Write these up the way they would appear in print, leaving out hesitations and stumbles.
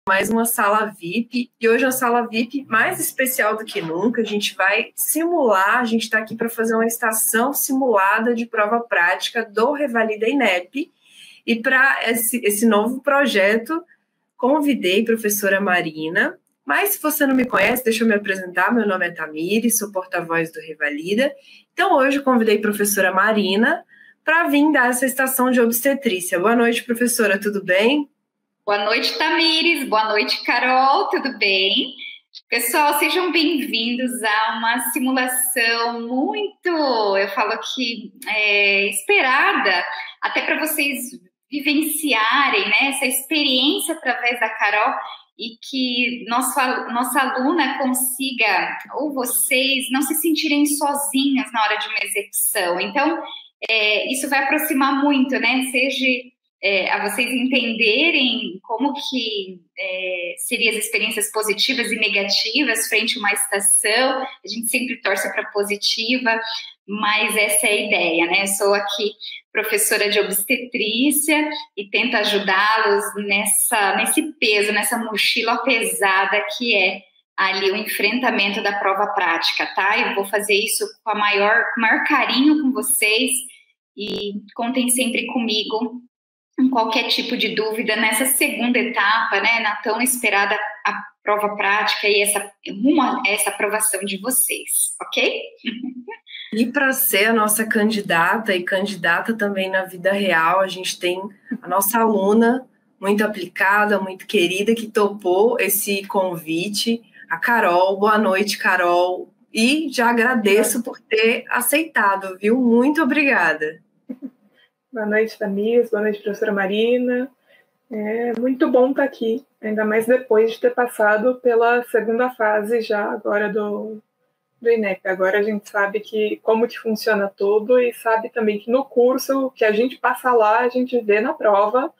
mais uma sala VIP, e hoje é uma sala VIP mais especial do que nunca. A gente vai simular, a gente está aqui para fazer uma estação simulada de prova prática do Revalida INEP, e para esse novo projeto, convidei a professora Marina, mas se você não me conhece, deixa eu me apresentar, meu nome é Tamires, sou porta-voz do Revalida. Então hoje eu convidei a professora Marina para vir dar essa estação de obstetrícia. Boa noite, professora, tudo bem? Boa noite, Tamires. Boa noite, Carol. Tudo bem? Pessoal, sejam bem-vindos a uma simulação muito, eu falo que esperada, até para vocês vivenciarem, né, essa experiência através da Carol e que nossa aluna consiga, ou vocês, não se sentirem sozinhas na hora de uma execução. Então, isso vai aproximar muito, né? Seja a vocês entenderem como que seriam as experiências positivas e negativas frente a uma estação. A gente sempre torce para positiva, mas essa é a ideia, né? Eu sou aqui professora de obstetrícia e tento ajudá-los nesse peso, nessa mochila pesada que é ali o enfrentamento da prova prática, tá? Eu vou fazer isso com o maior carinho com vocês e contem sempre comigo em qualquer tipo de dúvida nessa segunda etapa, né, na tão esperada a prova prática e essa aprovação de vocês, ok? E para ser a nossa candidata e candidata também na vida real, a gente tem a nossa aluna muito aplicada, muito querida, que topou esse convite, a Carol. Boa noite, Carol. E já agradeço por ter aceitado, viu? Muito obrigada. Boa noite, Tamires. Boa noite, professora Marina. É muito bom estar aqui, ainda mais depois de ter passado pela segunda fase já agora do INEP. Agora a gente sabe como que funciona tudo e sabe também que no curso que a gente passa lá, a gente vê na prova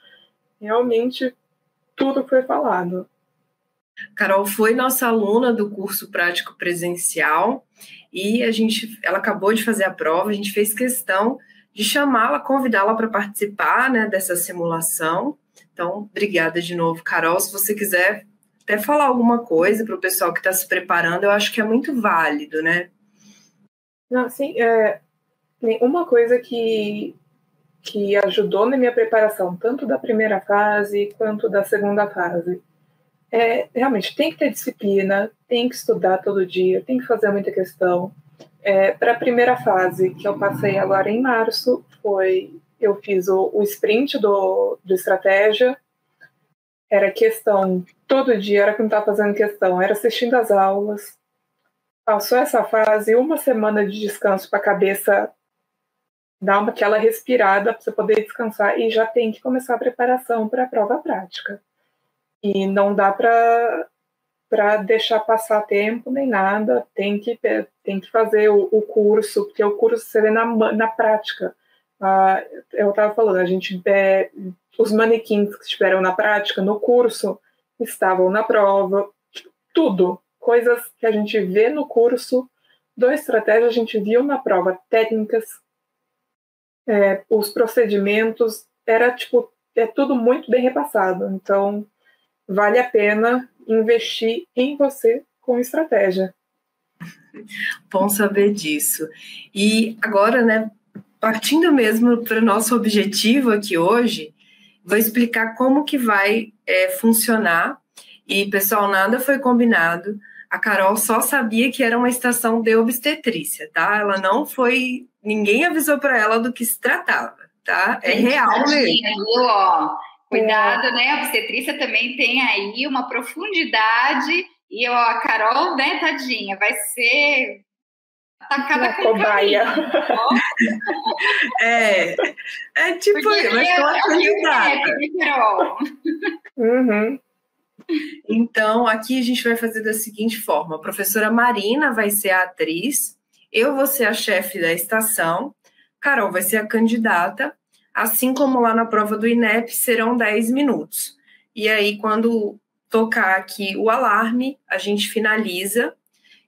realmente tudo que foi falado. Carol foi nossa aluna do curso prático presencial e ela acabou de fazer a prova, a gente fez questão de chamá-la, convidá-la para participar, né, dessa simulação. Então, obrigada de novo, Carol. Se você quiser até falar alguma coisa para o pessoal que está se preparando, eu acho que é muito válido, né? Não, sim, uma coisa que ajudou na minha preparação, tanto da primeira fase quanto da segunda fase, realmente tem que ter disciplina, tem que estudar todo dia, tem que fazer muita questão. Para a primeira fase, que eu passei agora em março, eu fiz o sprint do estratégia, era questão, todo dia era que não estava fazendo questão, era assistindo as aulas. Passou essa fase, uma semana de descanso para a cabeça dar aquela respirada para você poder descansar e já tem que começar a preparação para a prova prática. E não dá para deixar passar tempo nem nada, tem que fazer o curso, porque o curso você vê na prática. Eu estava falando, os manequins que estiveram na prática, no curso, estavam na prova, tudo, coisas que a gente vê no curso do estratégia, a gente viu na prova, técnicas, os procedimentos, tudo muito bem repassado, então vale a pena investir em você com estratégia. Bom saber disso. E agora, né, partindo mesmo para o nosso objetivo aqui hoje, vou explicar como que vai funcionar. E, pessoal, nada foi combinado. A Carol só sabia que era uma estação de obstetrícia, tá? Ela não foi... Ninguém avisou para ela do que se tratava, tá? É real mesmo. Viu, ó? Cuidado, né? A obstetrícia também tem aí uma profundidade e, ó, a Carol, né, tadinha, vai ser atacada com cobaia. Tipo, vai ser uma candidata. Carol. Uhum. Então, aqui a gente vai fazer da seguinte forma: a professora Marina vai ser a atriz, eu vou ser a chefe da estação, Carol vai ser a candidata, assim como lá na prova do INEP serão 10 minutos. E aí, quando tocar aqui o alarme, a gente finaliza,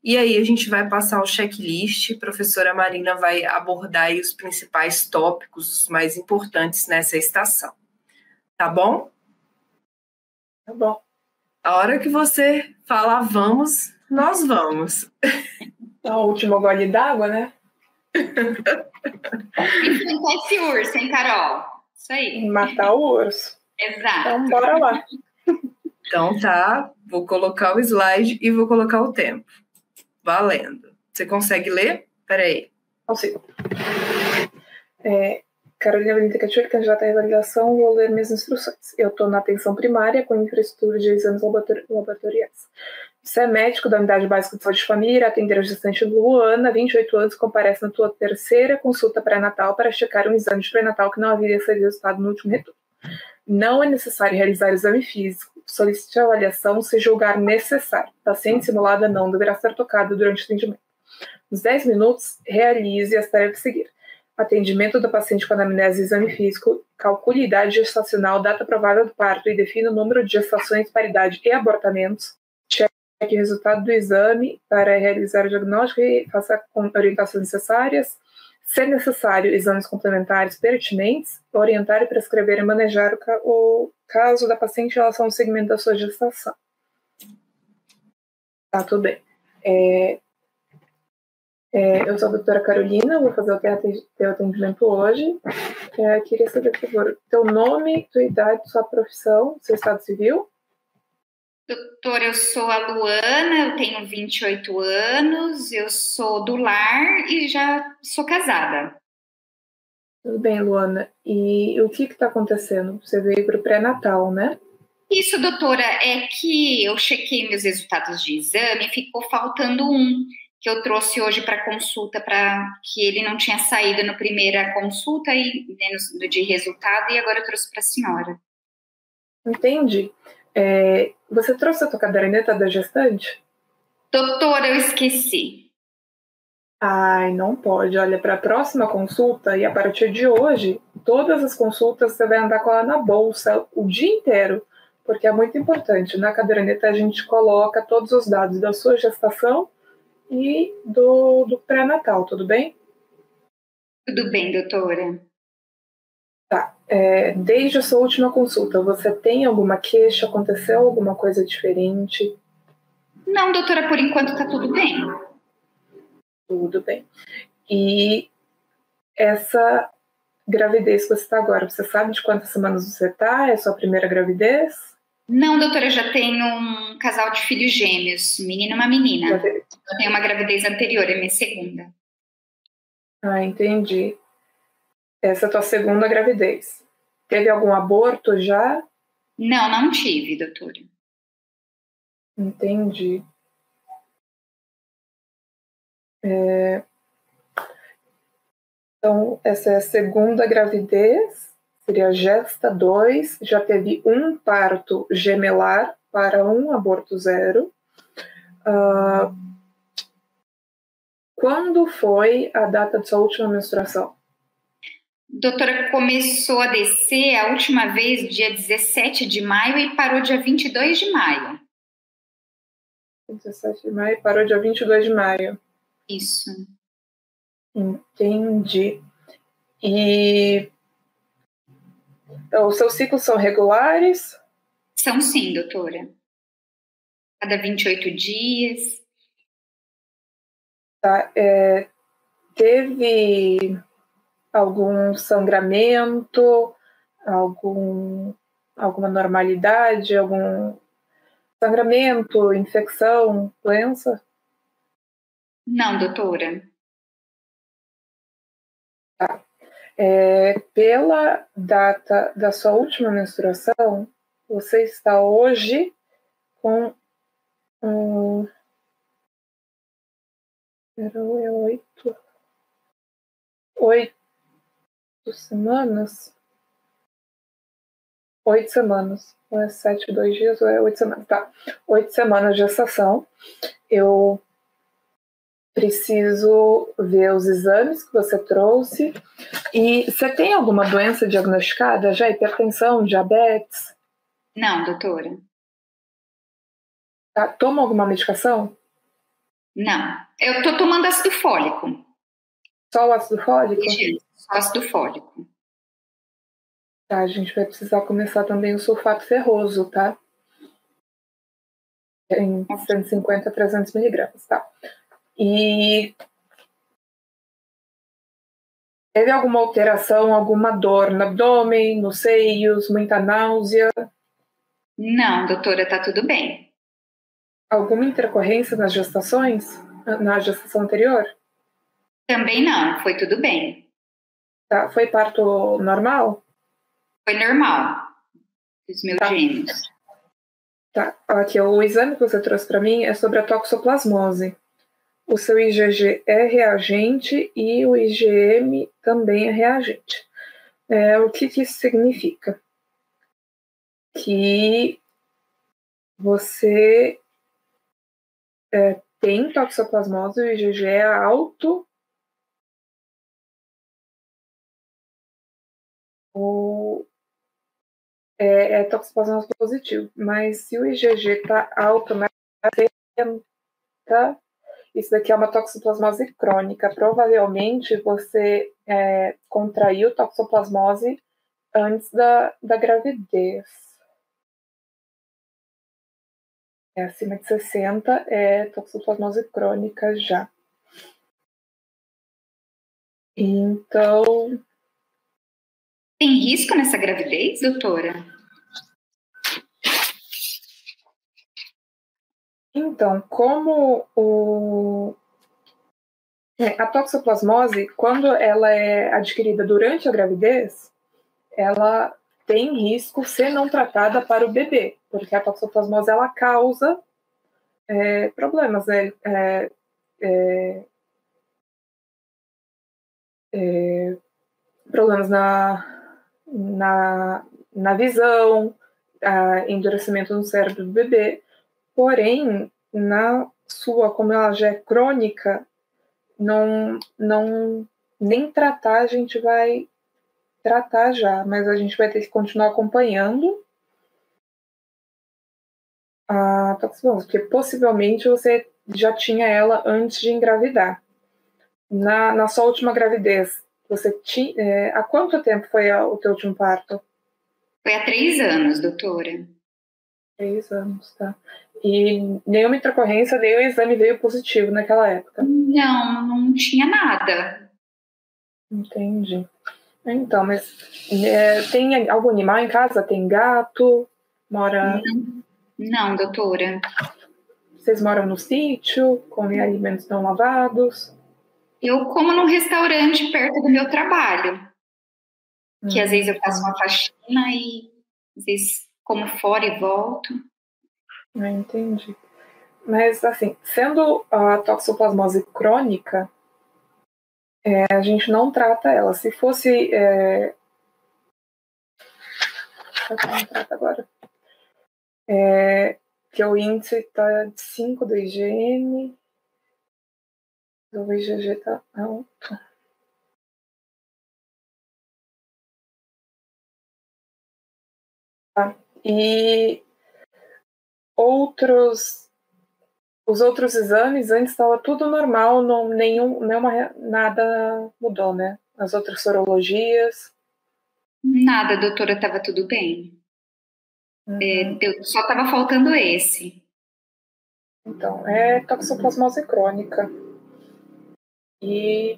e aí a gente vai passar o checklist, a professora Marina vai abordar aí os principais tópicos, os mais importantes nessa estação. Tá bom? Tá bom. A hora que você falar vamos, nós vamos. A última gole d'água, né? Enfrentar esse urso, hein, Carol? Isso aí. Matar o urso. Exato. Então, bora lá. Então tá, vou colocar o slide e vou colocar o tempo. Valendo. Você consegue ler? Peraí. Consigo. Carolina Valentina Cachorro, candidata à revalidação, vou ler minhas instruções. Eu estou na atenção primária com infraestrutura de exames laboratoriais. Você é médico da Unidade Básica de Saúde de Família, atender a gestante Luana, 28 anos, comparece na tua terceira consulta pré-natal para checar um exame de pré-natal que não havia sido resultado no último retorno. Não é necessário realizar exame físico. Solicite a avaliação se julgar necessário. Paciente simulada não deverá ser tocada durante o atendimento. Nos 10 minutos, realize as tarefas a seguir. Atendimento do paciente com anamnese e exame físico, calcule idade gestacional, data provável do parto e defina o número de gestações, paridade e abortamentos. Cheque o resultado do exame para realizar o diagnóstico e faça orientações necessárias. Se necessário, exames complementares pertinentes, orientar e prescrever e manejar o caso da paciente em relação ao segmento da sua gestação. Tá, tudo bem. Eu sou a doutora Carolina, vou fazer o teu atendimento hoje. Queria saber, por favor, teu nome, tua idade, sua profissão, seu estado civil. Doutora, eu sou a Luana, eu tenho 28 anos, eu sou do lar e já sou casada. Tudo bem, Luana. E o que está acontecendo? Você veio para o pré-natal, né? Isso, doutora, é que eu chequei meus resultados de exame e ficou faltando um, que eu trouxe hoje para consulta, para que ele não tinha saído na primeira consulta de resultado, e agora eu trouxe para a senhora. Entendi. Você trouxe a tua caderneta da gestante? Doutora, eu esqueci. Ai, não pode. Olha, para a próxima consulta, e a partir de hoje, todas as consultas você vai andar com ela na bolsa o dia inteiro, porque é muito importante. Na caderneta a gente coloca todos os dados da sua gestação e do pré-natal, tudo bem? Tudo bem, doutora. Tá. Desde a sua última consulta, você tem alguma queixa? Aconteceu alguma coisa diferente? Não, doutora, por enquanto tá tudo bem. Tudo bem. E essa gravidez que você está agora, você sabe de quantas semanas você está? É a sua primeira gravidez? Não, doutora, eu já tenho um casal de filhos gêmeos, um menino e uma menina. Eu tenho uma gravidez anterior, é minha segunda. Ah, entendi. Essa é a tua segunda gravidez. Teve algum aborto já? Não tive, doutora. Entendi. Então, essa é a segunda gravidez, seria gesta 2, já teve um parto gemelar para um aborto 0. Quando foi a data de sua última menstruação? Doutora, começou a descer a última vez dia 17 de maio e parou dia 22 de maio. 17 de maio, parou dia 22 de maio. Isso. Entendi. E os seus ciclos são regulares? São sim, doutora. Cada 28 dias. Tá. Teve algum sangramento, alguma normalidade, algum sangramento, infecção, doença? Não, doutora. Tá. Pela data da sua última menstruação, você está hoje com 8 semanas? 8 semanas. Ou é 7, 2 dias, ou é 8 semanas. Tá. 8 semanas de gestação. Eu preciso ver os exames que você trouxe. E você tem alguma doença diagnosticada? Já hipertensão, diabetes? Não, doutora. Tá. Toma alguma medicação? Não. Eu tô tomando ácido fólico. Só o ácido fólico? Só ácido fólico. Tá, a gente vai precisar começar também o sulfato ferroso, tá? em 150 a 300 miligramas, tá? E teve alguma alteração, alguma dor no abdômen, nos seios, muita náusea? Não, doutora, tá tudo bem. Alguma intercorrência nas gestações? Na gestação anterior? Também não, foi tudo bem. Tá. Foi parto normal? Foi normal, os meus gêmeos. Tá. Aqui, o exame que você trouxe para mim é sobre a toxoplasmose. O seu IgG é reagente e o IgM também é reagente. O que isso significa? Que você tem toxoplasmose, o IgG é alto, ou é toxoplasmose positivo. Mas se o IgG está alto, isso daqui é uma toxoplasmose crônica. Provavelmente você contraiu toxoplasmose antes da gravidez. Acima de 60 é toxoplasmose crônica já. Então... Tem risco nessa gravidez, doutora? Então, como a toxoplasmose, quando ela é adquirida durante a gravidez, ela tem risco se não tratada para o bebê, porque a toxoplasmose ela causa problemas, né? Problemas na visão, endurecimento no cérebro do bebê. Porém, como ela já é crônica, nem tratar a gente vai tratar já, mas a gente vai ter que continuar acompanhando a toxoplasmose, porque possivelmente você já tinha ela antes de engravidar. Na sua última gravidez, você tinha... há quanto tempo foi o teu último parto? Foi há 3 anos, doutora. 3 anos, tá. E nenhuma intercorrência, nem o exame veio positivo naquela época? Não tinha nada. Entendi. Então, mas tem algum animal em casa? Tem gato? Mora... Não, doutora. Vocês moram no sítio? Comem alimentos não lavados? Eu como num restaurante perto do meu trabalho. Que às vezes eu faço uma faxina e às vezes como fora e volto. Entendi. Mas, assim, sendo a toxoplasmose crônica, a gente não trata ela. Se fosse... não trata agora. Que o índice está de 5 do IgM, o IgG está alto. Tá. E os outros exames, antes estava tudo normal, nada mudou, né? As outras sorologias. Nada, doutora, estava tudo bem. Só estava faltando esse. Então, é toxoplasmose crônica. E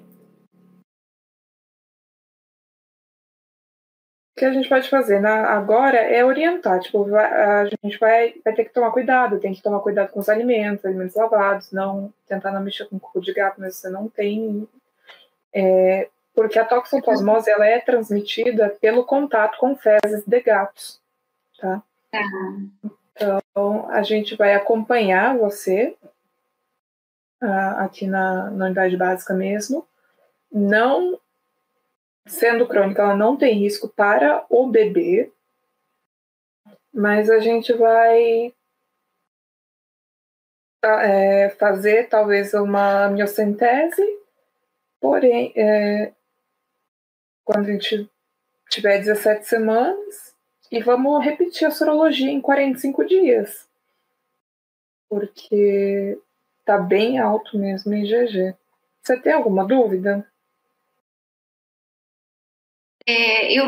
o que a gente pode fazer agora é orientar. Tipo, a gente vai ter que tomar cuidado, tem que tomar cuidado com os alimentos lavados, tentar não mexer com cu de gato, mas você não tem. Porque a toxoplasmose ela é transmitida pelo contato com fezes de gatos, tá? Então, a gente vai acompanhar você aqui na unidade básica mesmo. Não sendo crônica, ela não tem risco para o bebê, mas a gente vai fazer talvez uma amniocentese, porém, quando a gente tiver 17 semanas, e vamos repetir a sorologia em 45 dias, porque tá bem alto mesmo em IgG. Você tem alguma dúvida?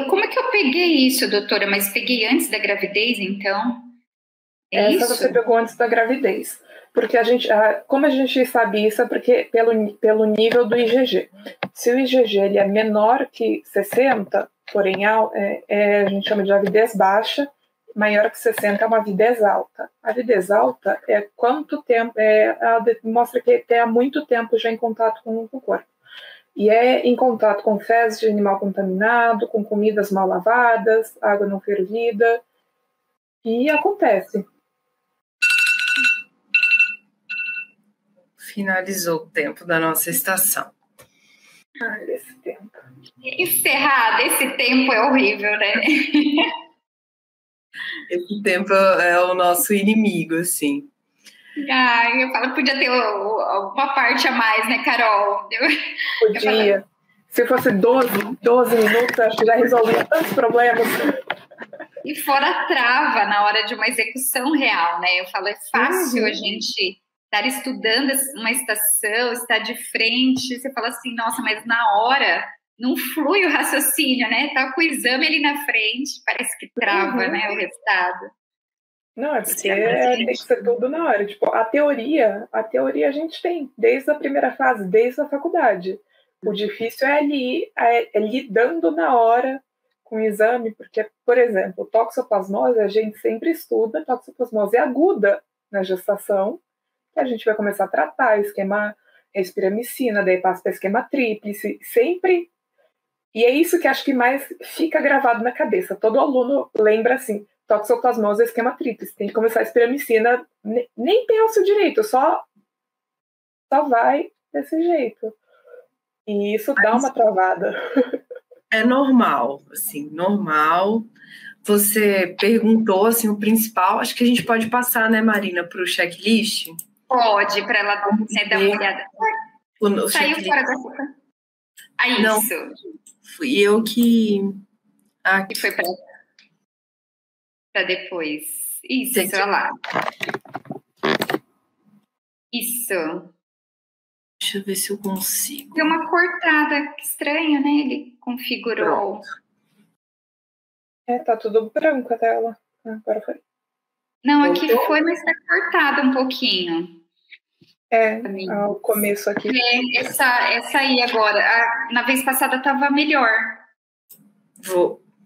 Como é que eu peguei isso, doutora? Mas peguei antes da gravidez, então? Essa você pegou antes da gravidez. Porque como a gente sabe isso, é porque pelo nível do IgG. Se o IgG ele é menor que 60, porém a gente chama de avidez baixa, maior que 60 é uma avidez alta. A avidez alta é quanto tempo, mostra que tem há muito tempo já em contato com o corpo. E é em contato com fezes de animal contaminado, com comidas mal lavadas, água não fervida, e acontece. Finalizou o tempo da nossa estação. Ai, esse tempo. Encerrar desse tempo é horrível, né? Esse tempo é o nosso inimigo, assim. Ai, eu falo, podia ter uma parte a mais, né, Carol? Podia. Se fosse 12 minutos, acho que já resolvia tantos problemas. E fora a trava na hora de uma execução real, né? Eu falo, é fácil a gente estar estudando uma estação, estar de frente, você fala assim, nossa, mas na hora não flui o raciocínio, né? Tá com o exame ali na frente, parece que trava, né, o resultado. Não, é porque tem que ser tudo na hora. Tipo, a teoria a gente tem, desde a primeira fase, desde a faculdade. O difícil é lidando na hora com o exame, porque, por exemplo, toxoplasmose, a gente sempre estuda toxoplasmose aguda na gestação, que a gente vai começar a tratar, esquema espiramicina, daí passa para esquema tríplice, sempre. E é isso que acho que mais fica gravado na cabeça. Todo aluno lembra assim, toxoplasmose é esquema tríplice, tem que começar a espiramicina, nem pensa direito, só vai desse jeito. E isso dá uma travada. É normal, assim, normal. Você perguntou, assim, o principal, acho que a gente pode passar, né, Marina, para o checklist? Pode, para ela dar uma olhada. Saiu fora da boca. Isso. Não, fui eu que... Que foi para depois. Isso, olha lá. Isso. Deixa eu ver se eu consigo. Deu uma cortada, que estranho, né? Ele configurou. Tá tudo branco a tela. Agora foi. Não, aqui foi, mas tá cortada um pouquinho. O começo aqui. Essa aí agora. Na vez passada tava melhor.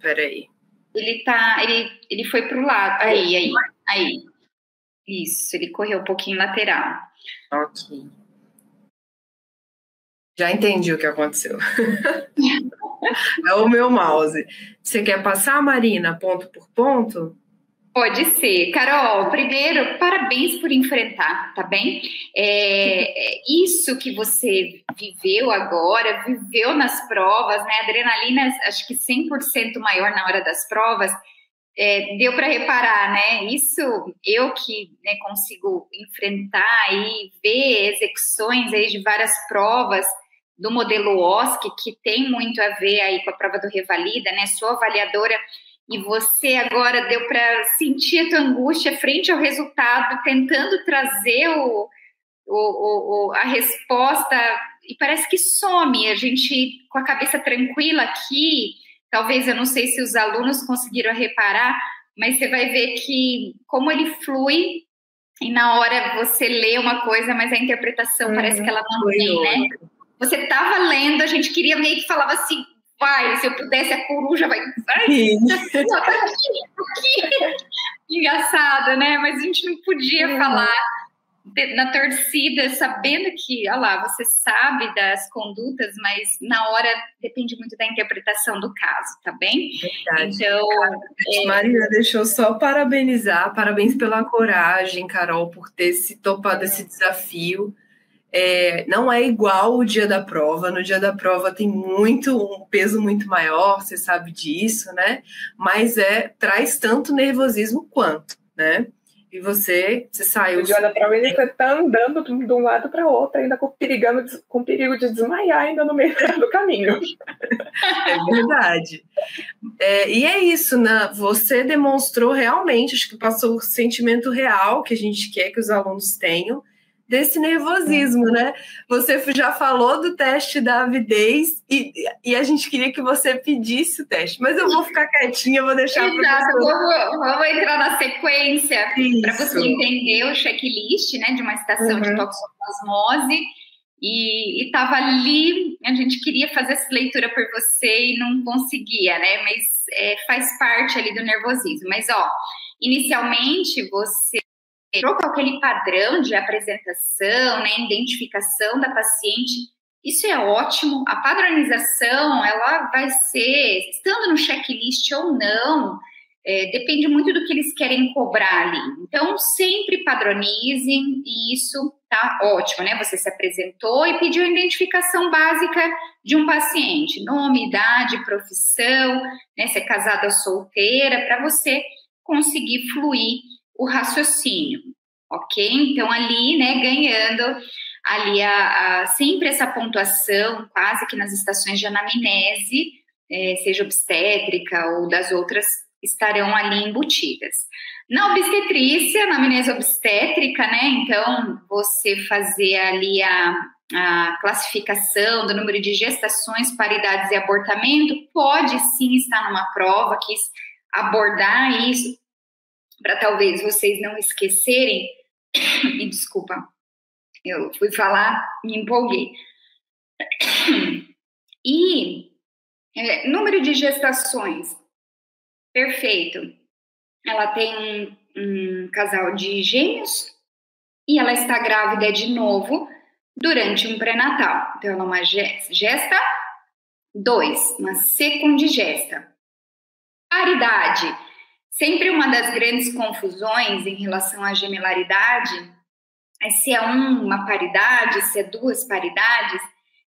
Peraí. Ele foi pro lado. Aí. Isso, ele correu um pouquinho lateral. Ok. Já entendi o que aconteceu. É o meu mouse. Você quer passar, Marina, ponto por ponto? Pode ser. Carol, primeiro, parabéns por enfrentar, tá bem? Isso que você viveu agora, viveu nas provas, né? Adrenalina, acho que 100% maior na hora das provas, deu para reparar, né? Isso, eu que, né, consigo enfrentar e ver execuções aí de várias provas do modelo OSCE, que tem muito a ver aí com a prova do Revalida, né? Sou avaliadora. E você agora deu para sentir a tua angústia frente ao resultado, tentando trazer a resposta, e parece que some. A gente, com a cabeça tranquila aqui, talvez, eu não sei se os alunos conseguiram reparar, mas você vai ver que como ele flui, e na hora você lê uma coisa, mas a interpretação parece que ela não vem, né? Você estava lendo, a gente queria meio que falava assim, vai, se eu pudesse, a coruja vai. Aqui. Engraçado, né? Mas a gente não podia falar na torcida, sabendo que, olha lá, você sabe das condutas, mas na hora depende muito da interpretação do caso, tá bem? Verdade. Então, Marina, deixa eu só parabenizar, parabéns pela coragem, Carol, por ter se topado esse desafio. Não é igual o dia da prova. No dia da prova tem um peso muito maior, você sabe disso, né? Mas traz tanto nervosismo quanto, né? E você saiu. No dia da prova você está andando de um lado para outro, ainda com perigo de desmaiar ainda no meio do caminho. É verdade. E é isso, né? Você demonstrou realmente, acho que passou o sentimento real que a gente quer que os alunos tenham, desse nervosismo, né? Você já falou do teste da avidez e a gente queria que você pedisse o teste, mas eu vou ficar quietinha, vou deixar a professora. Vamos entrar na sequência para você entender o checklist, né, de uma estação de toxoplasmose. E estava ali, a gente queria fazer essa leitura por você e não conseguia, né? Mas faz parte ali do nervosismo. Mas, ó, inicialmente você trocou aquele padrão de apresentação, né? Identificação da paciente. Isso é ótimo. A padronização, ela vai ser, estando no checklist ou não, depende muito do que eles querem cobrar ali. Então, sempre padronizem e isso tá ótimo, né? Você se apresentou e pediu a identificação básica de um paciente, nome, idade, profissão, né? Se é casada ou solteira, para você conseguir fluir o raciocínio, ok? Então, ali, né, ganhando ali sempre essa pontuação, quase que nas estações de anamnese, seja obstétrica ou das outras, estarão ali embutidas. Na obstetrícia, na anamnese obstétrica, né, então, você fazer ali a classificação do número de gestações, paridades e abortamento, pode sim estar numa prova, quis abordar isso, para talvez vocês não esquecerem, me desculpa, eu fui falar, me empolguei. E número de gestações, perfeito. Ela tem um casal de gêmeos e ela está grávida de novo durante um pré-natal. Então, ela é uma gesta 2, uma secundigesta. Paridade. Sempre uma das grandes confusões em relação à gemelaridade é se é uma paridade, se é duas paridades.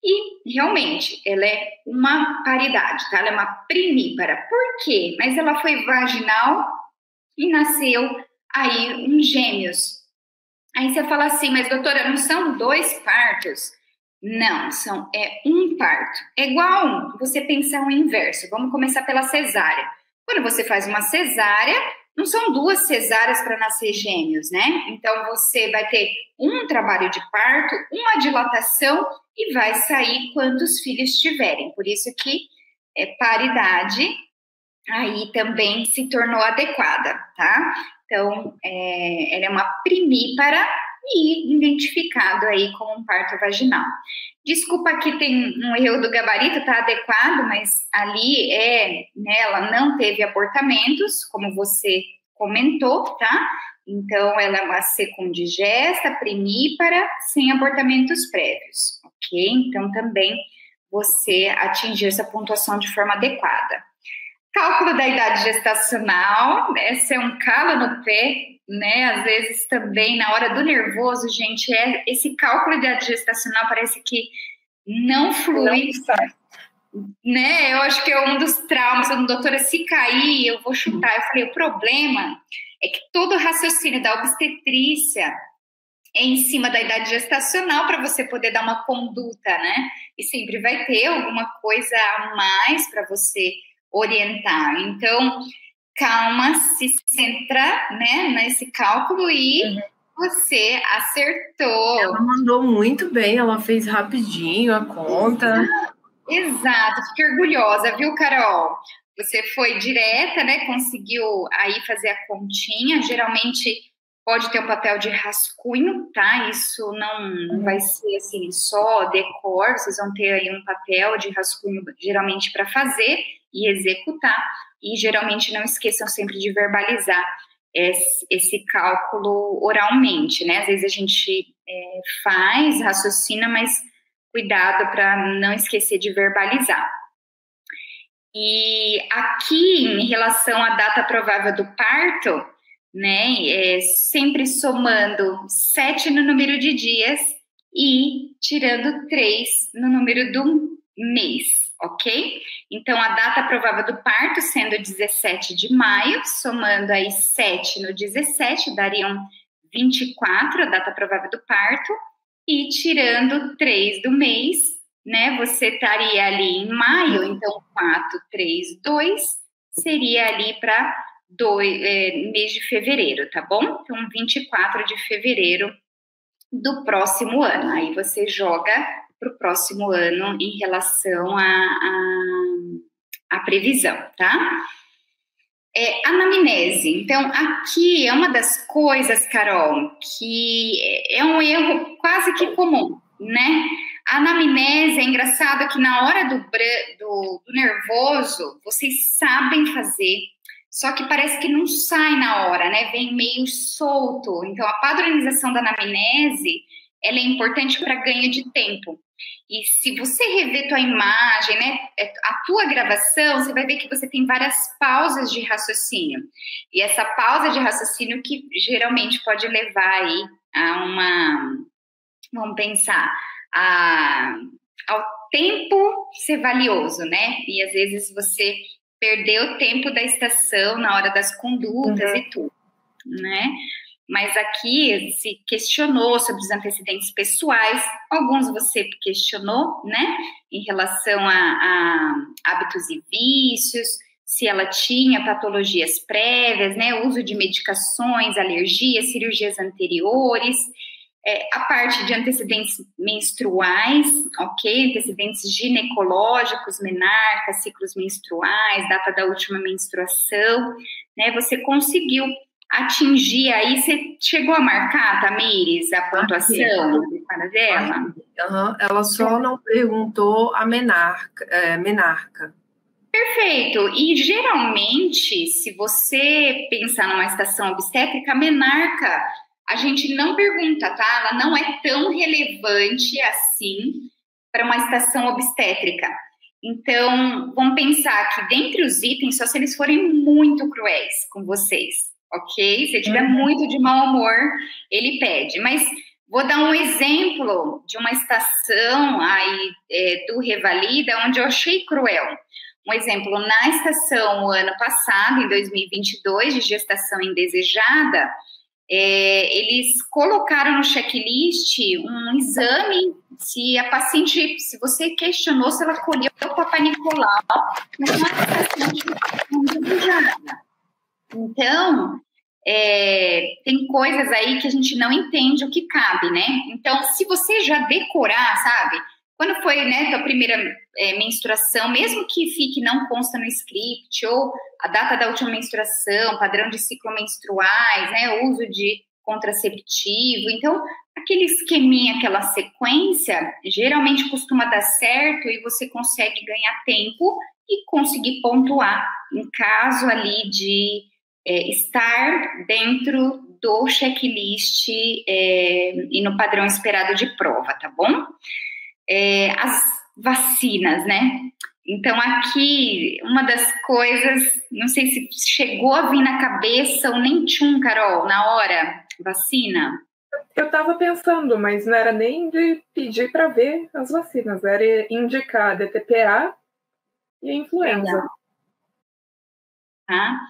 E, realmente, ela é uma paridade, tá? Ela é uma primípara. Por quê? Mas ela foi vaginal e nasceu aí uns gêmeos. Aí você fala assim, mas doutora, não são 2 partos? Não, é um parto. É igual você pensar o inverso. Vamos começar pela cesárea. Quando você faz uma cesárea, não são 2 cesáreas para nascer gêmeos, né? Então, você vai ter um trabalho de parto, uma dilatação e vai sair quantos filhos tiverem. Por isso que paridade aí também se tornou adequada, tá? Então, ela é uma primípara e identificado aí como um parto vaginal. Desculpa, aqui tem um erro do gabarito, tá adequado, mas ali né, ela não teve abortamentos, como você comentou, tá? Então, ela é uma secundigesta, primípara, sem abortamentos prévios, ok? Então, também você atingiu essa pontuação de forma adequada. Cálculo da idade gestacional, esse é um calo no pé, né? Às vezes também, na hora do nervoso, gente, esse cálculo da idade gestacional parece que não flui, né? Eu acho que é um dos traumas, doutora, se cair, eu vou chutar. Eu falei, o problema é que todo o raciocínio da obstetrícia é em cima da idade gestacional para você poder dar uma conduta, né? E sempre vai ter alguma coisa a mais para você orientar. Então, calma, se centra, né, nesse cálculo e você acertou. Ela mandou muito bem, ela fez rapidinho a conta. Exato, fiquei orgulhosa, viu, Carol? Você foi direta, né, conseguiu aí fazer a continha, geralmente pode ter um papel de rascunho, tá? Isso não vai ser assim só decor, vocês vão ter aí um papel de rascunho geralmente para fazer e executar, e geralmente não esqueçam sempre de verbalizar esse cálculo oralmente, né? Às vezes a gente faz, raciocina, mas cuidado para não esquecer de verbalizar. E aqui, em relação à data provável do parto, né, sempre somando 7 no número de dias e tirando 3 no número do mês, ok? Então, a data provável do parto sendo 17 de maio, somando aí 7 no 17, dariam 24, a data provável do parto, e tirando 3 do mês, né, você estaria ali em maio, então 4, 3, 2, seria ali para mês de fevereiro, tá bom? Então, 24 de fevereiro do próximo ano. Aí você joga para o próximo ano em relação à previsão, tá? Anamnese. Então, aqui é uma das coisas, Carol, que é um erro quase que comum, né? A anamnese, é engraçado que na hora do nervoso, vocês sabem fazer, só que parece que não sai na hora, né? Vem meio solto. Então, a padronização da anamnese, ela é importante para ganho de tempo. E se você rever tua imagem, né, a tua gravação, você vai ver que você tem várias pausas de raciocínio. E essa pausa de raciocínio que geralmente pode levar aí a vamos pensar, ao tempo ser valioso, né? E às vezes você perdeu o tempo da estação na hora das condutas e tudo, né? Mas aqui se questionou sobre os antecedentes pessoais, alguns você questionou, né, em relação a hábitos e vícios, se ela tinha patologias prévias, né, uso de medicações, alergias, cirurgias anteriores, a parte de antecedentes menstruais, ok, antecedentes ginecológicos, menarca, ciclos menstruais, data da última menstruação, né, você conseguiu atingir aí, você chegou a marcar, Tamires, a pontuação para dela? Ela só não perguntou a menarca. Perfeito. E geralmente, se você pensar numa estação obstétrica, a menarca, a gente não pergunta, tá? Ela não é tão relevante assim para uma estação obstétrica. Então, vamos pensar que dentre os itens, só se eles forem muito cruéis com vocês. Ok? Se tiver muito de mau humor, ele pede. Mas vou dar um exemplo de uma estação aí do Revalida, onde eu achei cruel. Um exemplo, na estação ano passado, em 2022, de gestação indesejada, eles colocaram no checklist um exame se a paciente, se você questionou se ela colheu o Papai Nicolau numa estação de gestação indesejada. Então, tem coisas aí que a gente não entende o que cabe, né? Então, se você já decorar, sabe? Quando foi, né, tua primeira menstruação, mesmo que fique, não consta no script, ou a data da última menstruação, padrão de ciclo menstruais, né, uso de contraceptivo. Então, aquele esqueminha, aquela sequência, geralmente costuma dar certo e você consegue ganhar tempo e conseguir pontuar em caso ali de estar dentro do checklist e no padrão esperado de prova, tá bom? As vacinas, né? Então, aqui, uma das coisas, não sei se chegou a vir na cabeça ou nem tchum, Carol, na hora, vacina? Eu estava pensando, mas não era nem de pedir para ver as vacinas, era indicar a DTPA e a influenza. Tá?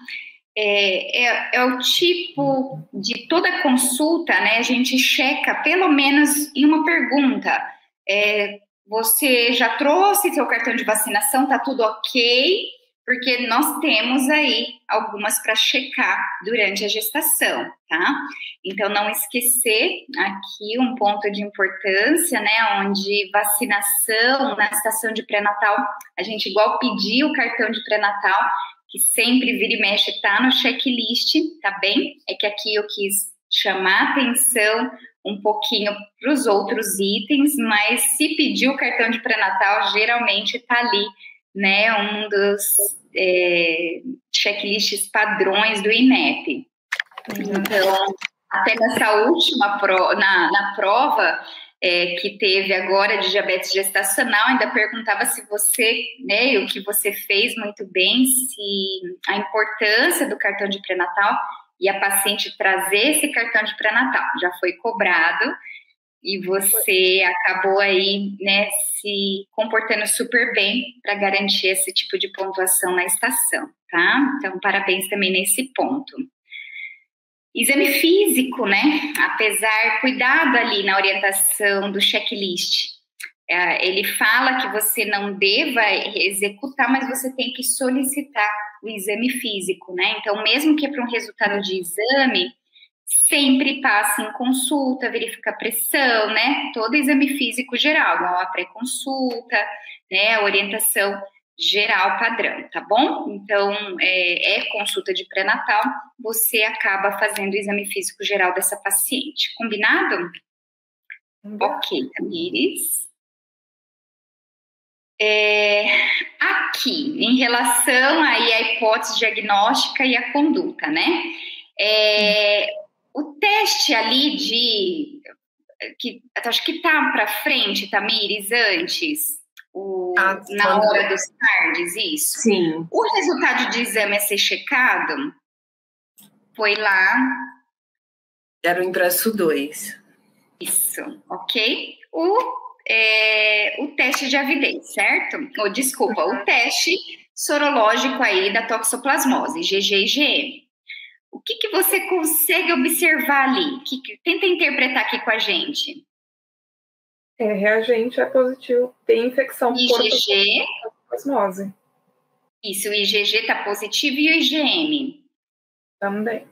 É o tipo de toda consulta, né? A gente checa pelo menos em uma pergunta. Você já trouxe seu cartão de vacinação? Tá tudo ok? Porque nós temos aí algumas para checar durante a gestação, tá? Então, não esquecer aqui um ponto de importância, né? Onde vacinação na estação de pré-natal, a gente igual pediu o cartão de pré-natal, que sempre vira e mexe, tá no checklist, tá bem? É que aqui eu quis chamar atenção um pouquinho para os outros itens, mas se pedir o cartão de pré-natal, geralmente tá ali, né? Um dos checklists padrões do INEP. Então, até nessa última na prova que teve agora de diabetes gestacional, ainda perguntava se você, né, o que você fez muito bem, se a importância do cartão de pré-natal e a paciente trazer esse cartão de pré-natal já foi cobrado e você acabou aí, né, se comportando super bem para garantir esse tipo de pontuação na estação, tá? Então, parabéns também nesse ponto. Exame físico, né? Apesar, cuidado ali na orientação do checklist. Ele fala que você não deva executar, mas você tem que solicitar o exame físico, né? Então, mesmo que para um resultado de exame, sempre passe em consulta, verifica a pressão, né? Todo exame físico geral, igual a pré-consulta, né? A orientação geral padrão, tá bom? Então, consulta de pré-natal, você acaba fazendo o exame físico geral dessa paciente. Combinado? Ok, Tamires. Aqui, em relação aí à hipótese diagnóstica e à conduta, né? O teste ali acho que tá para frente, Tamires, antes, na hora dos cards, isso? Sim. O resultado de exame a ser checado foi lá. Era o impresso 2. Isso, ok? O teste de avidez, certo? Desculpa, o teste sorológico aí da toxoplasmose, IgG e IgM. O que você consegue observar ali? Tenta interpretar aqui com a gente. Reagente é positivo, tem infecção por toxoplasmose. Isso, o IgG está positivo e o IgM? Também.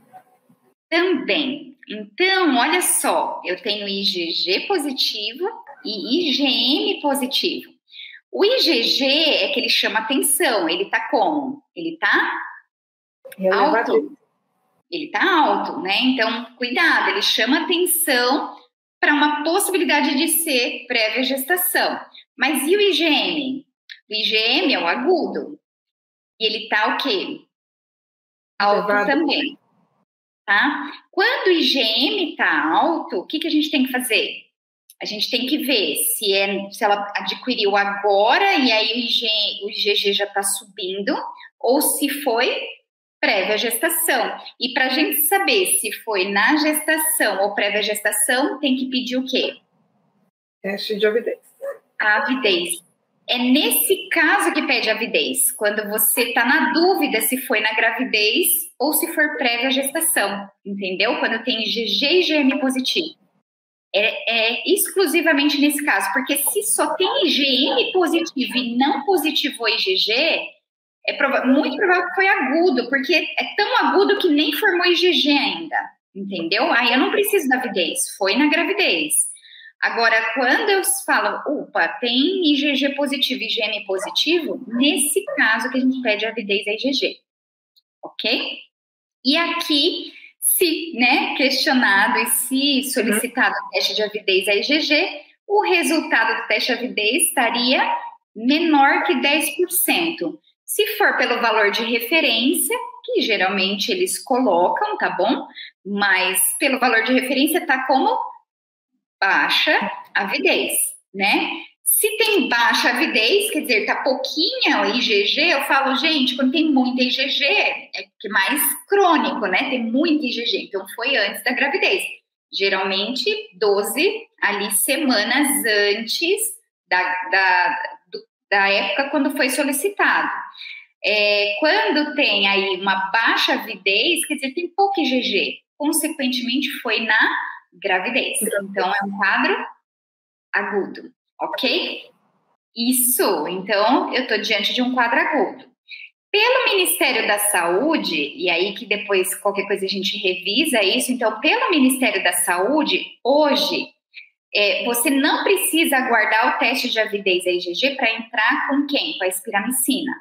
Então, olha só, eu tenho IgG positivo e IgM positivo. O IgG é que ele chama atenção, ele tá como? Ele tá alto. Ele tá alto, né? Então, cuidado, ele chama atenção para uma possibilidade de ser prévia gestação. Mas e o IgM? O IgM é o agudo. E ele tá o quê? Alto também. Tá? Quando o IgM tá alto, o que a gente tem que fazer? A gente tem que ver se ela adquiriu agora e aí o IgG já está subindo, ou se foi prévia gestação. E para a gente saber se foi na gestação ou prévia gestação, tem que pedir o quê? Teste de avidez. A avidez. É nesse caso que pede avidez, quando você está na dúvida se foi na gravidez ou se for prévia gestação, entendeu? Quando tem IgG e IgM positivo. É exclusivamente nesse caso, porque se só tem IgM positivo e não positivou IgG, muito provável que foi agudo, porque é tão agudo que nem formou IgG ainda, entendeu? Aí eu não preciso da avidez, foi na gravidez. Agora, quando eu falo, tem IgG positivo e IgM positivo, nesse caso que a gente pede a avidez é IgG, ok? E aqui, se questionado e se solicitado o teste de avidez a IgG, o resultado do teste de avidez estaria menor que 10%. Se for pelo valor de referência, que geralmente eles colocam, tá bom? Mas pelo valor de referência tá como baixa avidez, né? Se tem baixa avidez, quer dizer, tá pouquinha o IgG, eu falo, gente, quando tem muita IgG, é que mais crônico, né? Tem muita IgG, então foi antes da gravidez. Geralmente, 12 ali semanas antes da época quando foi solicitado. Quando tem aí uma baixa avidez, quer dizer, tem pouco IgG, consequentemente foi na gravidez. Então, é um quadro agudo. Ok? Isso, então eu estou diante de um quadro agudo. Pelo Ministério da Saúde, e aí que depois qualquer coisa a gente revisa isso, então pelo Ministério da Saúde, hoje, você não precisa aguardar o teste de avidez a IgG para entrar com quem? Com a espiramicina.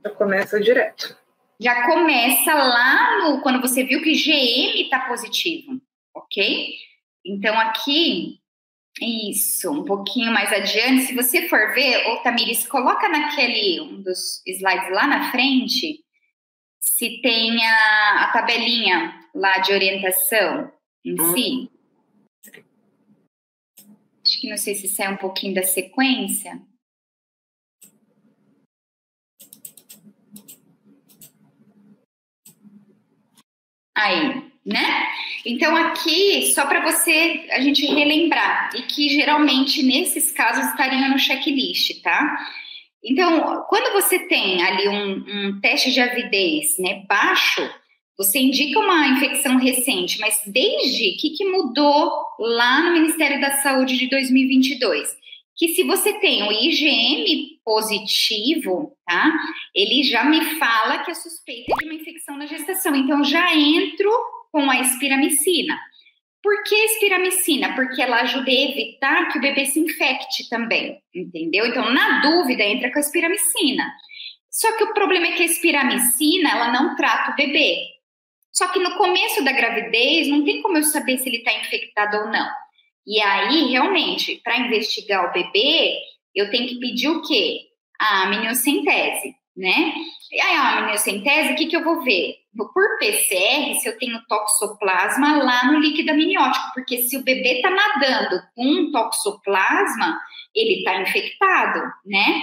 Já começa direto. Já começa lá quando você viu que IgM está positivo, ok? Então aqui... Isso, um pouquinho mais adiante, se você for ver, Tamires, coloca um dos slides lá na frente, se tem a tabelinha lá de orientação em si. Acho que não sei se sai um pouquinho da sequência. Aí, né? Então, aqui, só para a gente relembrar, e que geralmente nesses casos estariam no checklist, tá? Então, quando você tem ali um teste de avidez, né, baixo, você indica uma infecção recente, mas desde que mudou lá no Ministério da Saúde de 2022? Que se você tem o IgM positivo, tá? Ele já me fala que é suspeita de uma infecção na gestação. Então, já entro com a espiramicina. Por que espiramicina? Porque ela ajuda a evitar que o bebê se infecte também, entendeu? Então, na dúvida, entra com a espiramicina. Só que o problema é que a espiramicina, ela não trata o bebê. Só que no começo da gravidez, não tem como eu saber se ele está infectado ou não. E aí, realmente, para investigar o bebê, eu tenho que pedir o quê? A amniocentese, né? E aí, a amniocentese, o que eu vou ver? Por PCR, se eu tenho toxoplasma lá no líquido amniótico, porque se o bebê está nadando com um toxoplasma, ele está infectado, né?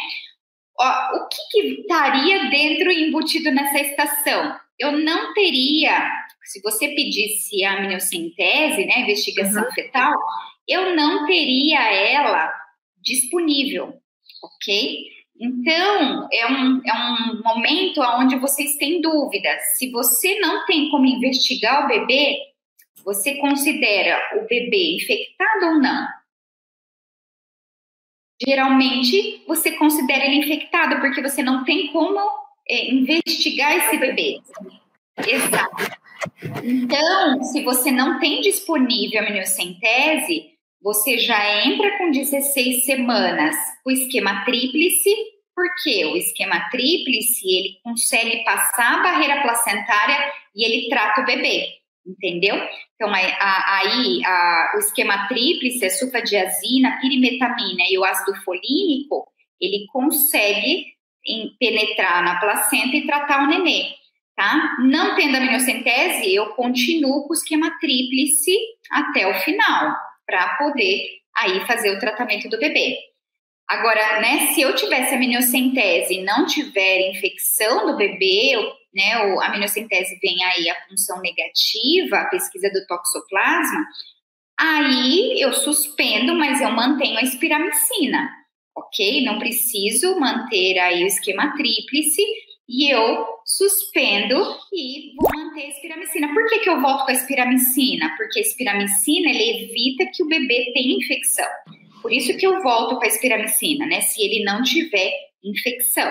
Ó, o que estaria dentro embutido nessa estação? Eu não teria, se você pedisse a amniocentese, né, investigação fetal, eu não teria ela disponível, ok? Então, é um momento onde vocês têm dúvidas. Se você não tem como investigar o bebê, você considera o bebê infectado ou não? Geralmente, você considera ele infectado porque você não tem como investigar esse bebê. Exato. Então, se você não tem disponível a amniocentese, você já entra com 16 semanas o esquema tríplice, porque o esquema tríplice, ele consegue passar a barreira placentária e ele trata o bebê, entendeu? Então, o esquema tríplice, a sulfadiazina, pirimetamina e o ácido folínico, ele consegue penetrar na placenta e tratar o nenê, tá? Não tendo amniocentese, eu continuo com o esquema tríplice até o final, para poder aí fazer o tratamento do bebê. Agora, né, se eu tivesse amniocentese e não tiver infecção do bebê, né, a amniocentese vem aí a função negativa, a pesquisa do toxoplasma, aí eu suspendo, mas eu mantenho a espiramicina, ok? Não preciso manter aí o esquema tríplice e eu suspendo e vou manter a espiramicina. Por que eu volto com a espiramicina? Porque a espiramicina, ele evita que o bebê tenha infecção. Por isso que eu volto com a espiramicina, né? Se ele não tiver infecção,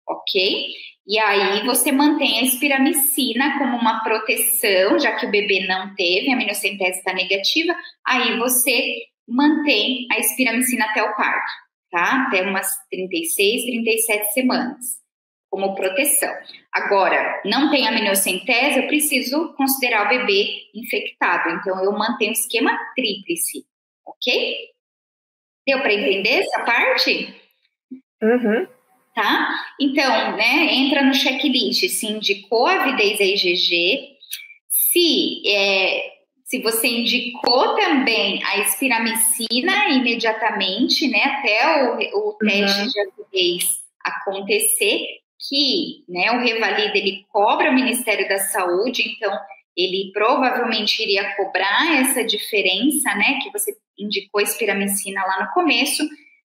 ok? E aí você mantém a espiramicina como uma proteção, já que o bebê não teve, a amniocentese está negativa, aí você mantém a espiramicina até o parto, tá? Até umas 36, 37 semanas, como proteção. Agora, não tem amniocentese, eu preciso considerar o bebê infectado, então eu mantenho o esquema tríplice, ok? Deu para entender essa parte? Uhum. Tá? Então, né, entra no checklist, se indicou a avidez a IgG, se você indicou também a espiramicina imediatamente, né, até o teste de avidez acontecer, que, né, o Revalida, ele cobra o Ministério da Saúde, então ele provavelmente iria cobrar essa diferença, né, que você indicou a espiramicina lá no começo.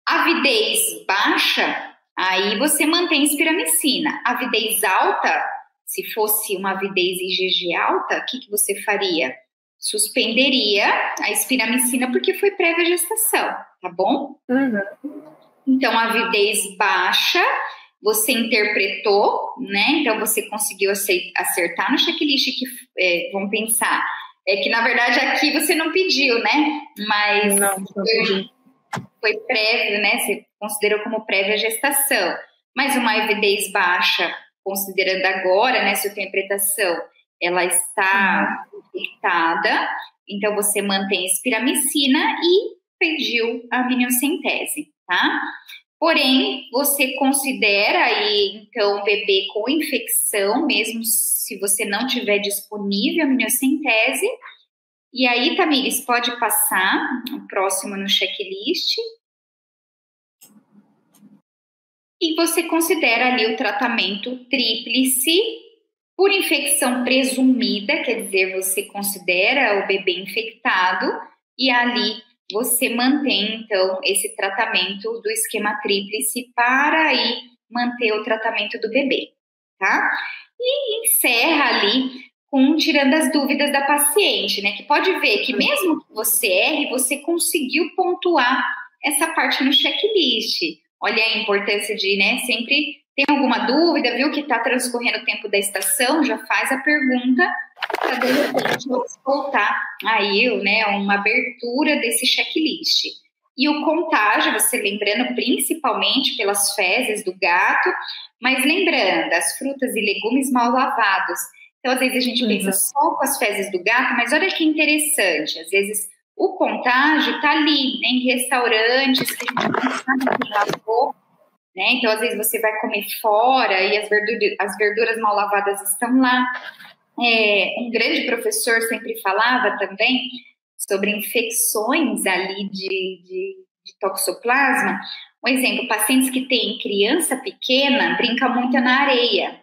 Avidez baixa, aí você mantém a espiramicina. Avidez alta, se fosse uma avidez IgG alta, o que você faria? Suspenderia a espiramicina porque foi prévia gestação, tá bom? Então, avidez baixa, você interpretou, né? Então, você conseguiu acertar no checklist que, vamos pensar, que na verdade aqui você não pediu, né? Mas não pedi. Foi prévio, né? Você considerou como prévia gestação. Mas uma avidez baixa, considerando agora, né? Sua interpretação, ela está infectada, então você mantém a espiramicina e pediu a amniocentese, tá? Porém, você considera aí, então, o bebê com infecção, mesmo se você não tiver disponível a amniocentese. E aí, Tamires, pode passar o próximo no checklist. E você considera ali o tratamento tríplice por infecção presumida, quer dizer, você considera o bebê infectado e ali você mantém, então, esse tratamento do esquema tríplice para aí manter o tratamento do bebê, tá? E encerra ali tirando as dúvidas da paciente, né? Que pode ver que mesmo que você erre, você conseguiu pontuar essa parte no checklist. Olha a importância de, né, sempre Tem alguma dúvida? Viu que está transcorrendo o tempo da estação? Já faz a pergunta para de repente voltar aí, né, uma abertura desse checklist. E o contágio, você lembrando principalmente pelas fezes do gato, mas lembrando, as frutas e legumes mal lavados. Então, às vezes a gente pensa só com as fezes do gato, mas olha que interessante, às vezes o contágio está ali, né, em restaurantes que a gente não sabe quem lavou, né? Então, às vezes você vai comer fora e as verduras mal lavadas estão lá. Um grande professor sempre falava também sobre infecções ali de toxoplasma. Um exemplo, pacientes que têm criança pequena brincam muito na areia.